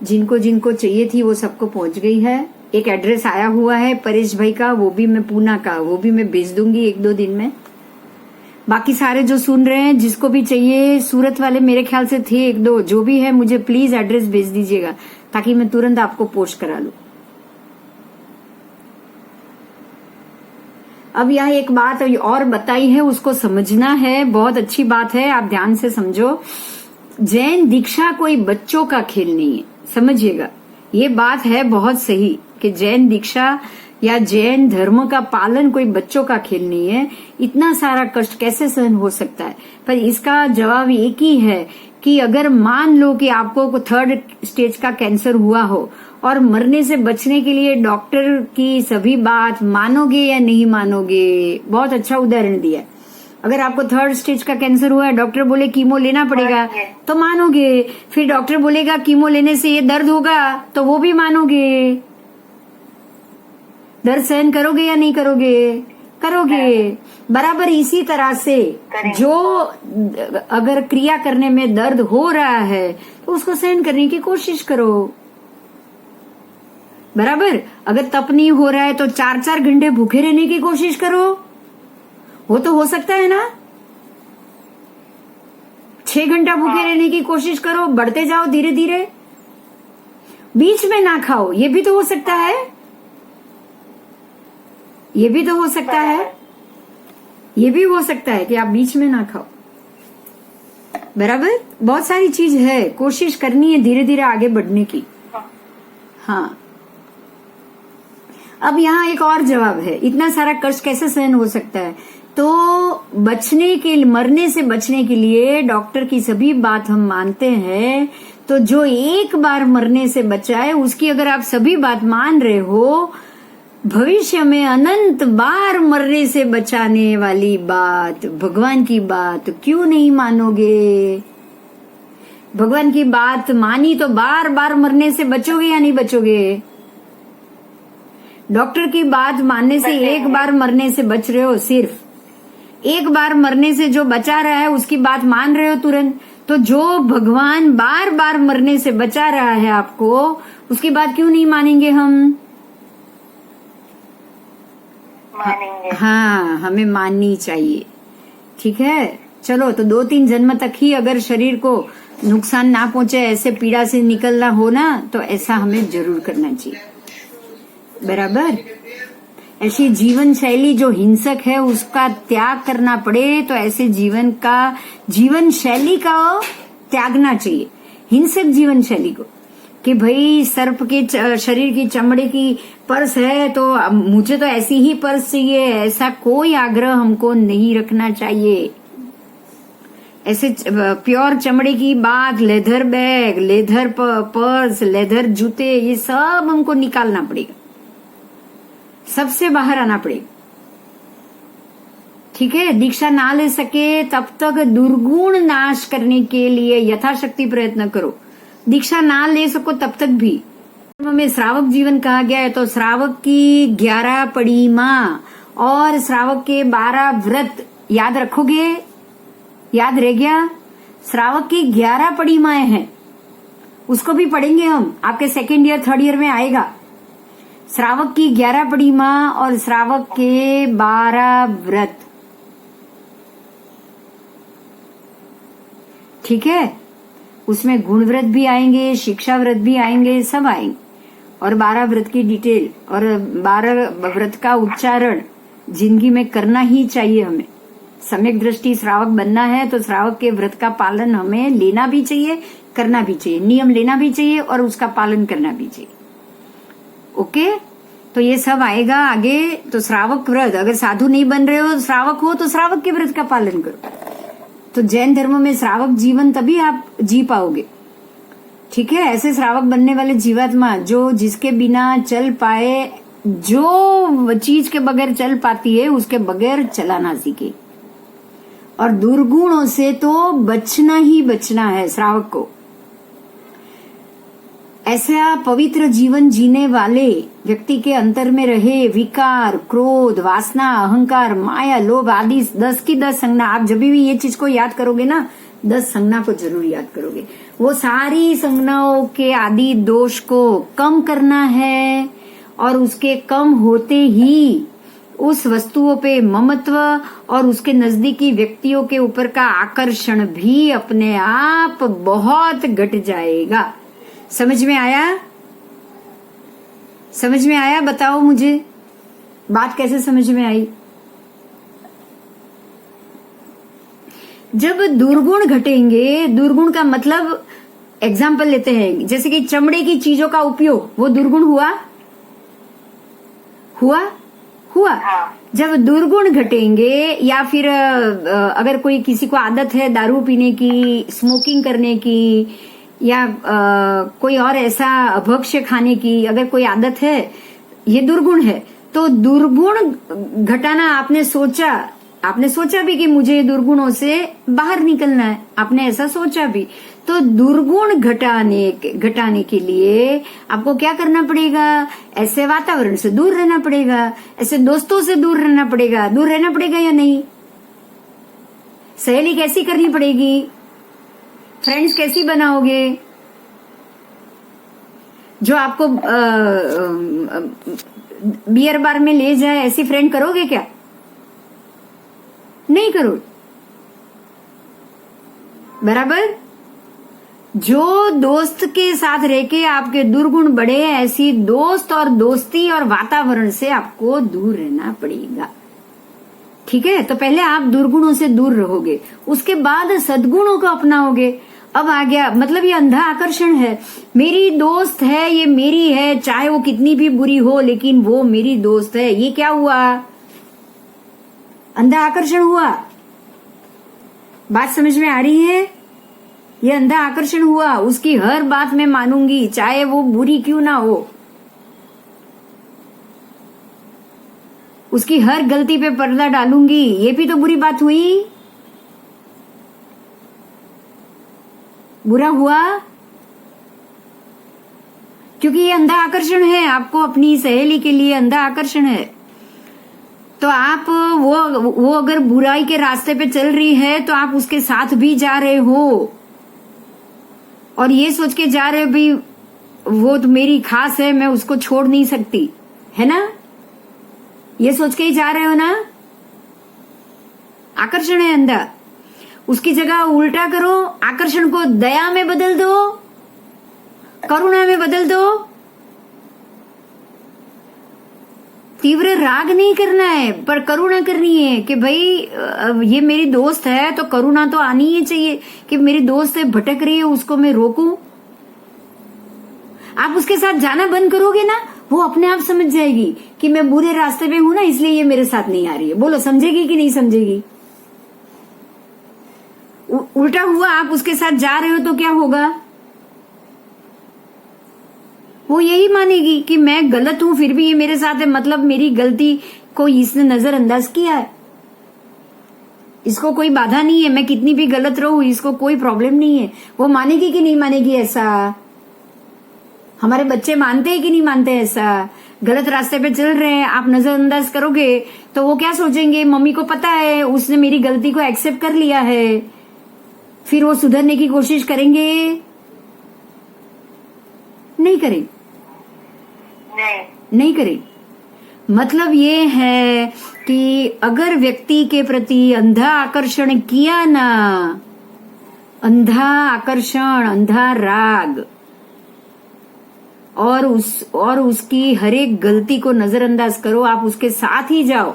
जिनको जिनको चाहिए थी वो सबको पहुंच गई है। एक एड्रेस आया हुआ है परेश भाई का, वो भी मैं पूना का, वो भी मैं भेज दूंगी 1-2 दिन में। बाकी सारे जो सुन रहे हैं जिसको भी चाहिए, सूरत वाले मेरे ख्याल से थे 1-2, जो भी है मुझे प्लीज एड्रेस भेज दीजिएगा ताकि मैं तुरंत आपको पोस्ट करा लूं। अब यहाँ एक बात और बताई है, उसको समझना है, बहुत अच्छी बात है, आप ध्यान से समझो। जैन दीक्षा कोई बच्चों का खेल नहीं है, समझिएगा। ये बात है बहुत सही कि जैन दीक्षा या जैन धर्म का पालन कोई बच्चों का खेल नहीं है। इतना सारा कष्ट कैसे सहन हो सकता है? पर इसका जवाब एक ही है कि अगर मान लो कि आपको 3rd स्टेज का कैंसर हुआ हो और मरने से बचने के लिए डॉक्टर की सभी बात मानोगे या नहीं मानोगे? बहुत अच्छा उदाहरण दिया। अगर आपको 3rd स्टेज का कैंसर हुआ है, डॉक्टर बोले कीमो लेना पड़ेगा तो मानोगे। फिर डॉक्टर बोलेगा कीमो लेने से ये दर्द होगा तो वो भी मानोगे। दर्द सहन करोगे या नहीं करोगे? करोगे। बराबर इसी तरह से जो अगर क्रिया करने में दर्द हो रहा है तो उसको सहन करने की कोशिश करो, बराबर। अगर तप नहीं हो रहा है तो 4-4 घंटे भूखे रहने की कोशिश करो, वो तो हो सकता है ना। 6 घंटा भूखे रहने की कोशिश करो, बढ़ते जाओ धीरे धीरे। बीच में ना खाओ, ये भी तो हो सकता है, ये भी तो हो सकता है, ये भी हो सकता है कि आप बीच में ना खाओ, बराबर। बहुत सारी चीज है, कोशिश करनी है धीरे धीरे आगे बढ़ने की। हाँ, अब यहाँ एक और जवाब है, इतना सारा कष्ट कैसे सहन हो सकता है? तो मरने से बचने के लिए डॉक्टर की सभी बात हम मानते हैं। तो जो एक बार मरने से बचा है उसकी अगर आप सभी बात मान रहे हो, भविष्य में अनंत बार मरने से बचाने वाली बात, भगवान की बात क्यों नहीं मानोगे? भगवान की बात मानी तो बार बार मरने से बचोगे या नहीं बचोगे? डॉक्टर की बात मानने से एक बार मरने से बच रहे हो, सिर्फ एक बार मरने से जो बचा रहा है उसकी बात मान रहे हो तुरंत। तो जो भगवान बार बार मरने से बचा रहा है आपको, उसकी बात क्यों नहीं मानेंगे हम? मानेंगे। हाँ, हमें माननी चाहिए। ठीक है, चलो। तो 2-3 जन्म तक ही अगर शरीर को नुकसान ना पहुंचे, ऐसे पीड़ा से निकलना हो ना, तो ऐसा हमें जरूर करना चाहिए। बराबर। ऐसी जीवन शैली जो हिंसक है उसका त्याग करना पड़े तो ऐसे जीवन शैली का त्यागना चाहिए, हिंसक जीवन शैली को। कि भाई सर्प के शरीर की चमड़े की पर्स है तो मुझे तो ऐसी ही पर्स चाहिए, ऐसा कोई आग्रह हमको नहीं रखना चाहिए। ऐसे प्योर चमड़े की बात, leather bag, leather purse, leather जूते, ये सब हमको निकालना पड़ेगा, सबसे बाहर आना पड़ेगा। ठीक है, दीक्षा ना ले सके तब तक दुर्गुण नाश करने के लिए यथाशक्ति प्रयत्न करो। दीक्षा ना ले सको तब तक भी में श्रावक जीवन कहा गया है। तो श्रावक की 11 पड़ीमा और श्रावक के 12 व्रत याद रखोगे? याद रह गया? श्रावक की 11 पड़ीमाएं हैं, उसको भी पढ़ेंगे हम, आपके 2nd ईयर 3rd ईयर में आएगा। श्रावक की 11 पड़ीमा और श्रावक के 12 व्रत। ठीक है, उसमें गुण व्रत भी आएंगे, शिक्षा व्रत भी आएंगे, सब आएंगे। और 12 व्रत की डिटेल और 12 व्रत का उच्चारण जिंदगी में करना ही चाहिए हमें। सम्यक दृष्टि श्रावक बनना है तो श्रावक के व्रत का पालन हमें लेना भी चाहिए, करना भी चाहिए, नियम लेना भी चाहिए और उसका पालन करना भी चाहिए। ओके, तो ये सब आएगा आगे। तो श्रावक व्रत, अगर साधु नहीं बन रहे हो, श्रावक हो तो श्रावक के व्रत का पालन करो। तो जैन धर्म में श्रावक जीवन तभी आप जी पाओगे। ठीक है, ऐसे श्रावक बनने वाले जीवात्मा जो जिसके बिना चल पाए, जो चीज के बगैर चल पाती है उसके बगैर चलाना सीखे। और दुर्गुणों से तो बचना ही बचना है श्रावक को। ऐसा पवित्र जीवन जीने वाले व्यक्ति के अंतर में रहे विकार, क्रोध, वासना, अहंकार, माया, लोभ आदि 10 की 10 संज्ञा। आप जब भी ये चीज को याद करोगे ना, 10 संज्ञा को जरूर याद करोगे। वो सारी संज्ञाओं के आदि दोष को कम करना है और उसके कम होते ही उस वस्तुओं पे ममत्व और उसके नजदीकी व्यक्तियों के ऊपर का आकर्षण भी अपने आप बहुत घट जाएगा। समझ में आया? समझ में आया? बताओ मुझे, बात कैसे समझ में आई? जब दुर्गुण घटेंगे, दुर्गुण का मतलब एग्जाम्पल लेते हैं, जैसे कि चमड़े की चीजों का उपयोग, वो दुर्गुण हुआ? हाँ। जब दुर्गुण घटेंगे या फिर अगर कोई किसी को आदत है दारू पीने की, स्मोकिंग करने की या कोई और ऐसा भक्ष्य खाने की अगर कोई आदत है, ये दुर्गुण है। तो दुर्गुण घटाना आपने सोचा भी कि मुझे दुर्गुणों से बाहर निकलना है, आपने ऐसा सोचा भी। तो दुर्गुण घटाने के लिए आपको क्या करना पड़ेगा? ऐसे वातावरण से दूर रहना पड़ेगा, ऐसे दोस्तों से दूर रहना पड़ेगा या नहीं? सहेली कैसी करनी पड़ेगी? फ्रेंड्स कैसी बनाओगे? जो आपको बियर बार में ले जाए, ऐसी फ्रेंड करोगे क्या? नहीं करो। बराबर। जो दोस्त के साथ रह के आपके दुर्गुण बढ़े, ऐसी दोस्त और दोस्ती और वातावरण से आपको दूर रहना पड़ेगा। ठीक है, तो पहले आप दुर्गुणों से दूर रहोगे, उसके बाद सद्गुणों को अपनाओगे। अब आ गया, मतलब ये अंधा आकर्षण है। मेरी दोस्त है, ये मेरी है, चाहे वो कितनी भी बुरी हो लेकिन वो मेरी दोस्त है। ये क्या हुआ? अंधा आकर्षण हुआ। बात समझ में आ रही है? ये अंधा आकर्षण हुआ, उसकी हर बात मैं मानूंगी, चाहे वो बुरी क्यों ना हो। उसकी हर गलती पे पर्दा डालूंगी, ये भी तो बुरी बात हुई। बुरा हुआ क्योंकि ये अंधा आकर्षण है, आपको अपनी सहेली के लिए अंधा आकर्षण है। तो आप वो अगर बुराई के रास्ते पे चल रही है तो आप उसके साथ भी जा रहे हो, और ये सोच के जा रहे हो भाई वो तो मेरी खास है, मैं उसको छोड़ नहीं सकती, है ना? ये सोच के ही जा रहे हो ना? आकर्षण है अंधा। उसकी जगह उल्टा करो, आकर्षण को दया में बदल दो, करुणा में बदल दो। तीव्र राग नहीं करना है, पर करुणा करनी है कि भाई ये मेरी दोस्त है, तो करुणा तो आनी ही चाहिए कि मेरी दोस्त है, भटक रही है, उसको मैं रोकूं। आप उसके साथ जाना बंद करोगे ना, वो अपने आप समझ जाएगी कि मैं बुरे रास्ते पे हूं ना, इसलिए ये मेरे साथ नहीं आ रही है। बोलो, समझेगी कि नहीं समझेगी? उल्टा हुआ, आप उसके साथ जा रहे हो तो क्या होगा? वो यही मानेगी कि मैं गलत हूं, फिर भी ये मेरे साथ है, मतलब मेरी गलती को इसने नजरअंदाज किया है, इसको कोई बाधा नहीं है, मैं कितनी भी गलत रहूं इसको कोई प्रॉब्लम नहीं है। वो मानेगी कि नहीं मानेगी ऐसा? हमारे बच्चे मानते हैं कि नहीं मानते ऐसा? गलत रास्ते पे चल रहे हैं, आप नजरअंदाज करोगे तो वो क्या सोचेंगे? मम्मी को पता है, उसने मेरी गलती को एक्सेप्ट कर लिया है, फिर वो सुधरने की कोशिश करेंगे? नहीं करें, नहीं करें। मतलब ये है कि अगर व्यक्ति के प्रति अंधा आकर्षण किया ना, अंधा आकर्षण, अंधा राग, और उसकी हर एक गलती को नजरअंदाज करो, आप उसके साथ ही जाओ,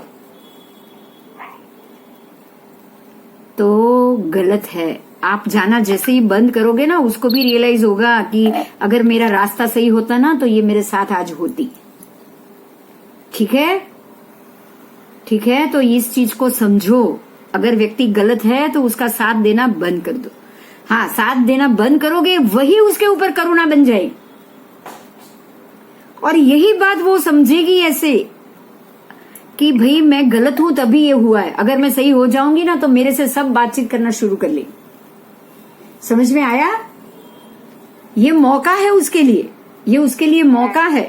तो गलत है। आप जाना जैसे ही बंद करोगे ना, उसको भी रियलाइज होगा कि अगर मेरा रास्ता सही होता ना तो ये मेरे साथ आज होती। ठीक है? ठीक है, तो इस चीज को समझो। अगर व्यक्ति गलत है तो उसका साथ देना बंद कर दो। हाँ, साथ देना बंद करोगे, वही उसके ऊपर करुणा बन जाएगी, और यही बात वो समझेगी ऐसे कि भाई मैं गलत हूं तभी ये हुआ है, अगर मैं सही हो जाऊंगी ना तो मेरे से सब बातचीत करना शुरू कर लेंगे। समझ में आया? ये मौका है उसके लिए, ये उसके लिए मौका है।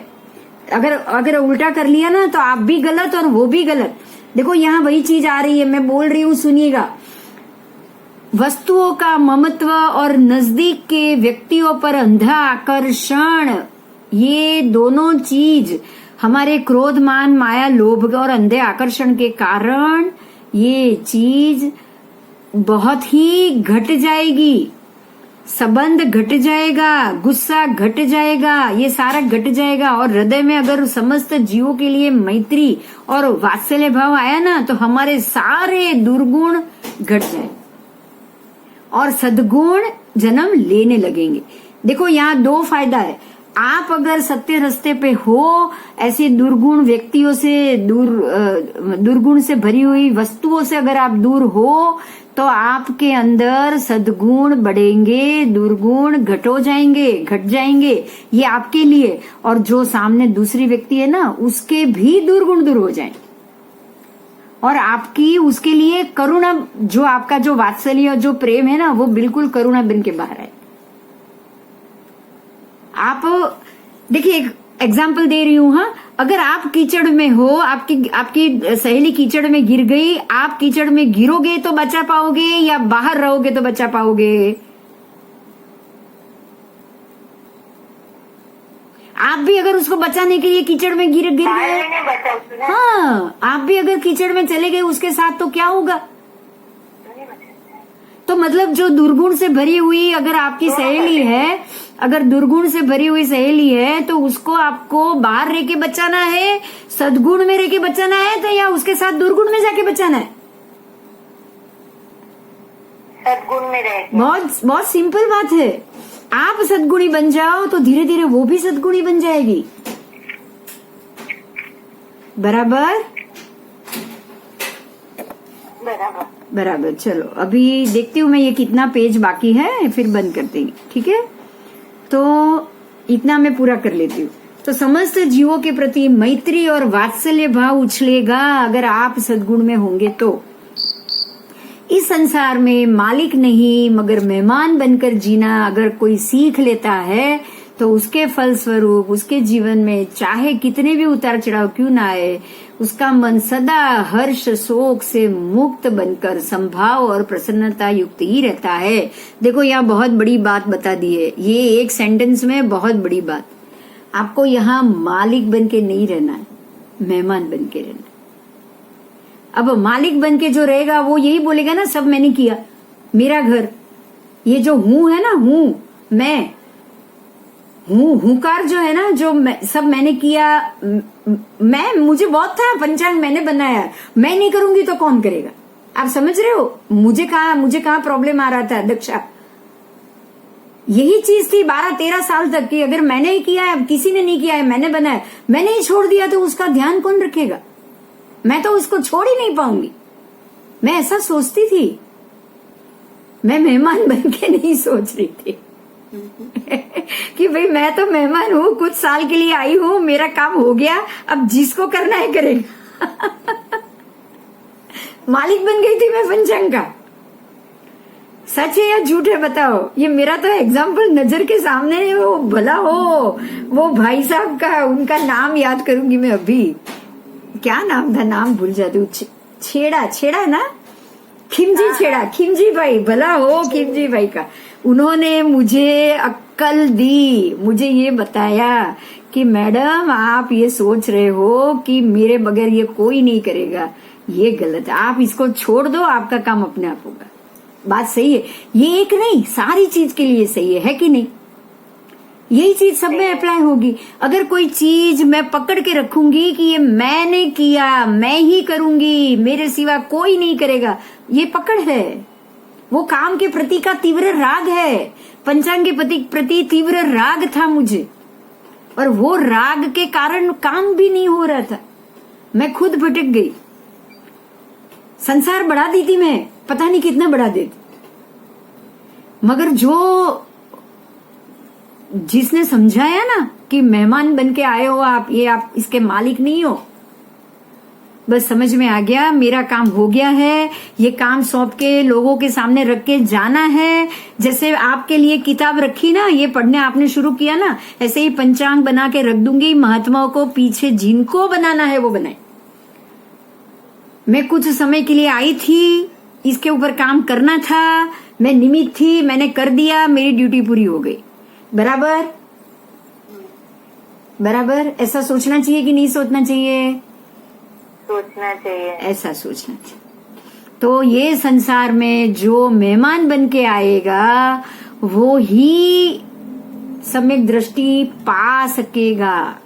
अगर उल्टा कर लिया ना तो आप भी गलत और वो भी गलत। देखो यहां वही चीज आ रही है, मैं बोल रही हूं, सुनिएगा। वस्तुओं का ममत्व और नजदीक के व्यक्तियों पर अंधा आकर्षण, ये दोनों चीज हमारे क्रोध, मान, माया, लोभ और अंधे आकर्षण के कारण ये चीज बहुत ही घट जाएगी। संबंध घट जाएगा, गुस्सा घट जाएगा, ये सारा घट जाएगा। और हृदय में अगर समस्त जीवों के लिए मैत्री और वात्सल्य भाव आया ना तो हमारे सारे दुर्गुण घट जाए और सद्गुण जन्म लेने लगेंगे। देखो यहाँ दो फायदा है। आप अगर सत्य रास्ते पे हो, ऐसे दुर्गुण व्यक्तियों से दुर्गुण से भरी हुई वस्तुओं से अगर आप दूर हो तो आपके अंदर सद्गुण बढ़ेंगे, दुर्गुण घट जाएंगे। ये आपके लिए, और जो सामने दूसरी व्यक्ति है ना उसके भी दुर्गुण दूर हो जाएंगे, और आपकी उसके लिए करुणा, जो आपका जो वात्सल्य जो प्रेम है ना वो बिल्कुल करुणा बन के बाहर आए। आप देखिए, एक एग्जाम्पल दे रही हूं। हाँ, अगर आप कीचड़ में हो, आपकी सहेली कीचड़ में गिर गई, आप कीचड़ में गिरोगे तो बचा पाओगे या बाहर रहोगे तो बचा पाओगे? आप भी अगर उसको बचाने के लिए कीचड़ में गिर गए, हाँ, आप भी अगर कीचड़ में चले गए उसके साथ तो क्या होगा? तो मतलब जो दुर्गुण से भरी हुई अगर आपकी सहेली है, अगर दुर्गुण से भरी हुई सहेली है तो उसको आपको बाहर रह के बचाना है, सद्गुण में रह के बचाना है, तो या उसके साथ दुर्गुण में जाके बचाना है? सद्गुण में रह के। बहुत सिंपल बात है। आप सद्गुणी बन जाओ तो धीरे धीरे वो भी सद्गुणी बन जाएगी। बराबर? बराबर। चलो अभी देखती हूँ मैं ये कितना पेज बाकी है, फिर बंद कर देंगे, ठीक है। तो इतना मैं पूरा कर लेती हूँ। तो समस्त जीवों के प्रति मैत्री और वात्सल्य भाव उछलेगा अगर आप सद्गुण में होंगे तो। इस संसार में मालिक नहीं मगर मेहमान बनकर जीना अगर कोई सीख लेता है तो उसके फल स्वरूप उसके जीवन में चाहे कितने भी उतार चढ़ाव क्यों ना आए, उसका मन सदा हर्ष शोक से मुक्त बनकर संभाव और प्रसन्नता युक्त ही रहता है। देखो यहाँ बहुत बड़ी बात बता दी है, ये एक सेंटेंस में बहुत बड़ी बात। आपको यहाँ मालिक बन के नहीं रहना है, मेहमान बन के रहना है। अब मालिक बन के जो रहेगा वो यही बोलेगा ना, सब मैंने किया, मेरा घर, ये जो हूं है ना, हूं मैं हूं, हुंकार जो है ना, जो सब मैंने किया, मैं, मुझे बहुत था, पंचांग मैंने बनाया, मैं नहीं करूंगी तो कौन करेगा। आप समझ रहे हो मुझे कहाँ प्रॉब्लम आ रहा था दक्षा। यही चीज थी 12-13 साल तक की, अगर मैंने ही किया है, किसी ने नहीं किया है, मैंने बनाया, मैंने ही छोड़ दिया तो उसका ध्यान कौन रखेगा। मैं तो उसको छोड़ ही नहीं पाऊंगी। मैं ऐसा सोचती थी, मैं मेहमान बन के नहीं सोच रही थी कि भाई मैं तो मेहमान हूँ, कुछ साल के लिए आई हूँ, मेरा काम हो गया, अब जिसको करना है करेगा मालिक बन गई थी मैं पंचांग का। सच है या झूठ है बताओ। ये मेरा तो एग्जाम्पल नजर के सामने है। वो भला हो वो भाई साहब का, उनका नाम याद करूंगी मैं अभी, क्या नाम था, नाम भूल जाती हूँ। छेड़ा ना, खिमजी छेड़ा, खिमजी भाई, भला हो खिमजी भाई का। उन्होंने मुझे अक्कल दी, मुझे ये बताया कि मैडम आप ये सोच रहे हो कि मेरे बगैर ये कोई नहीं करेगा, ये गलत है, आप इसको छोड़ दो, आपका काम अपने आप होगा। बात सही है, ये एक नहीं सारी चीज के लिए सही है कि नहीं। यही चीज सब में अप्लाई होगी। अगर कोई चीज मैं पकड़ के रखूंगी कि ये मैंने किया, मैं ही करूंगी, मेरे सिवा कोई नहीं करेगा, ये पकड़ है। वो काम के प्रति का तीव्र राग है, पंचांग के प्रति तीव्र राग था मुझे, और वो राग के कारण काम भी नहीं हो रहा था। मैं खुद भटक गई, संसार बढ़ा दी थी मैं, पता नहीं कितना बढ़ा देती। मगर जिसने समझाया ना कि मेहमान बन के आए हो आप, ये आप इसके मालिक नहीं हो, बस समझ में आ गया, मेरा काम हो गया है। ये काम सौंप के लोगों के सामने रख के जाना है। जैसे आपके लिए किताब रखी ना, ये पढ़ने आपने शुरू किया ना, ऐसे ही पंचांग बना के रख दूंगी। महात्माओं को पीछे जिनको बनाना है वो बनाए। मैं कुछ समय के लिए आई थी, इसके ऊपर काम करना था, मैं निमित्त थी, मैंने कर दिया, मेरी ड्यूटी पूरी हो गई। बराबर ऐसा सोचना चाहिए कि नहीं सोचना चाहिए? सोचना चाहिए, ऐसा सोचना चाहिए। तो ये संसार में जो मेहमान बन के आएगा वो ही सम्यक दृष्टि पा सकेगा,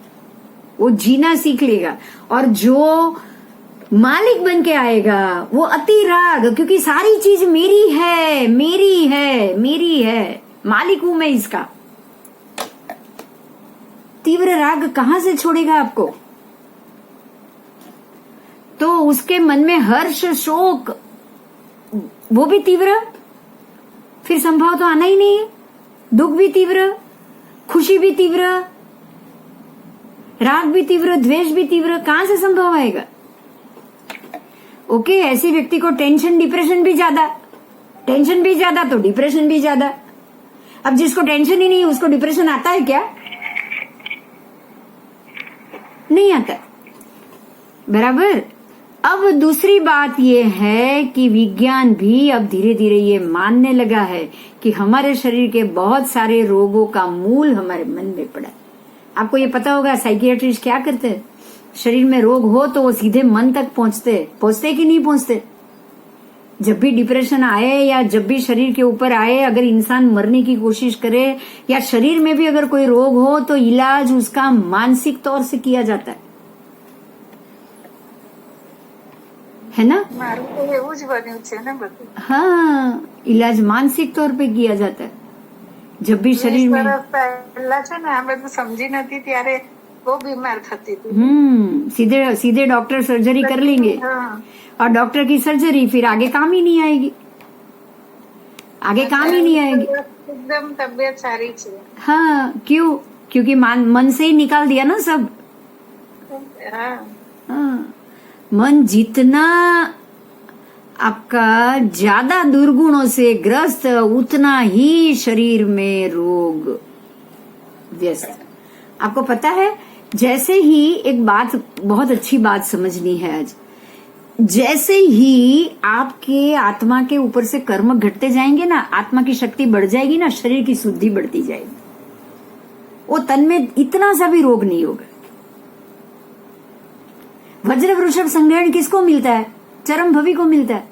वो जीना सीख लेगा। और जो मालिक बन के आएगा वो अति राग, क्योंकि सारी चीज मेरी है, मेरी है, मेरी है, मालिक हूं मैं इसका। तीव्र राग कहां से छोड़ेगा आपको? तो उसके मन में हर्ष शोक वो भी तीव्र, फिर संभाव तो आना ही नहीं है। दुख भी तीव्र, खुशी भी तीव्र, राग भी तीव्र, द्वेष भी तीव्र, कहां से संभाव आएगा? ओके, ऐसे व्यक्ति को टेंशन डिप्रेशन भी ज्यादा, टेंशन भी ज्यादा तो डिप्रेशन भी ज्यादा। अब जिसको टेंशन ही नहीं उसको डिप्रेशन आता है क्या? नहीं आता। बराबर। अब दूसरी बात यह है कि विज्ञान भी अब धीरे धीरे ये मानने लगा है कि हमारे शरीर के बहुत सारे रोगों का मूल हमारे मन में पड़ा है। आपको ये पता होगा साइकियाट्रिस्ट क्या करते हैं? शरीर में रोग हो तो वो सीधे मन तक पहुंचते कि नहीं पहुंचते? जब भी डिप्रेशन आए या जब भी शरीर के ऊपर आए, अगर इंसान मरने की कोशिश करे या शरीर में भी अगर कोई रोग हो तो इलाज उसका मानसिक तौर से किया जाता है ना? हाँ, इलाज मानसिक तौर पे किया जाता है। जब भी शरीर में समझी नहीं ત્યારે वो बीमार थी, सीधे डॉक्टर सर्जरी कर लेंगे। और डॉक्टर की सर्जरी फिर आगे काम ही नहीं आएगी, आगे काम ही नहीं आएगी। एकदम तबीयत सारी थी। हाँ, क्यों? क्योंकि मन से ही निकाल दिया ना सब। हाँ, हाँ, मन जितना आपका ज्यादा दुर्गुणों से ग्रस्त, उतना ही शरीर में रोग व्यस्त। आपको पता है, जैसे ही एक बात, बहुत अच्छी बात समझनी है आज, जैसे ही आपके आत्मा के ऊपर से कर्म घटते जाएंगे ना, आत्मा की शक्ति बढ़ जाएगी ना, शरीर की शुद्धि बढ़ती जाएगी, वो तन में इतना सा भी रोग नहीं होगा। वज्र वृषभ संग्रहण किसको मिलता है? चरम भवी को मिलता है।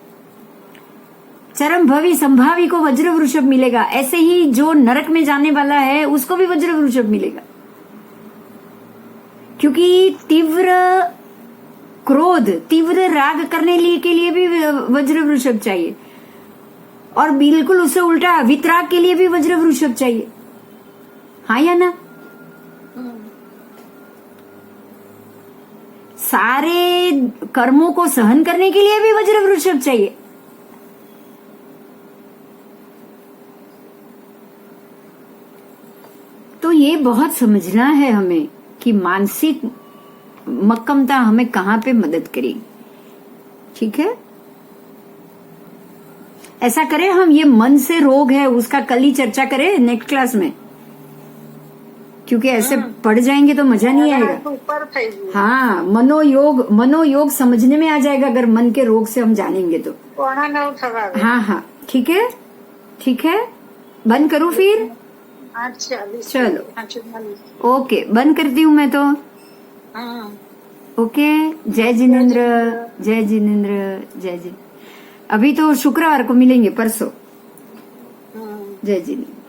चरम भवी संभावी को वज्र वृषभ मिलेगा। ऐसे ही जो नरक में जाने वाला है उसको भी वज्र वृषभ मिलेगा, क्योंकि तीव्र क्रोध, तीव्र राग करने के लिए भी वज्र वृषभ चाहिए, और बिल्कुल उससे उल्टा वितराग के लिए भी वज्र वृषभ चाहिए। हाँ या ना? सारे कर्मों को सहन करने के लिए भी वज्र वृषभ चाहिए। तो ये बहुत समझना है हमें कि मानसिक मक्कमता हमें कहाँ पे मदद करेगी। ठीक है, ऐसा करें हम, ये मन से रोग है उसका कल ही चर्चा करें नेक्स्ट क्लास में, क्योंकि ऐसे पढ़ जाएंगे तो मजा नहीं आएगा। ऊपर फैली। हाँ, मनोयोग समझने में आ जाएगा अगर मन के रोग से हम जानेंगे तो। कोणा न उठवा। हाँ हाँ, ठीक है, ठीक है, बंद करूँ फिर? अच्छा, चलो, ओके, बंद करती हूँ मैं तो। हाँ। ओके, जय जिनेन्द्र, जय जिनेन्द्र, जय जिनेन्द्र। अभी तो शुक्रवार को मिलेंगे, परसों। जय जिनेन्द्र।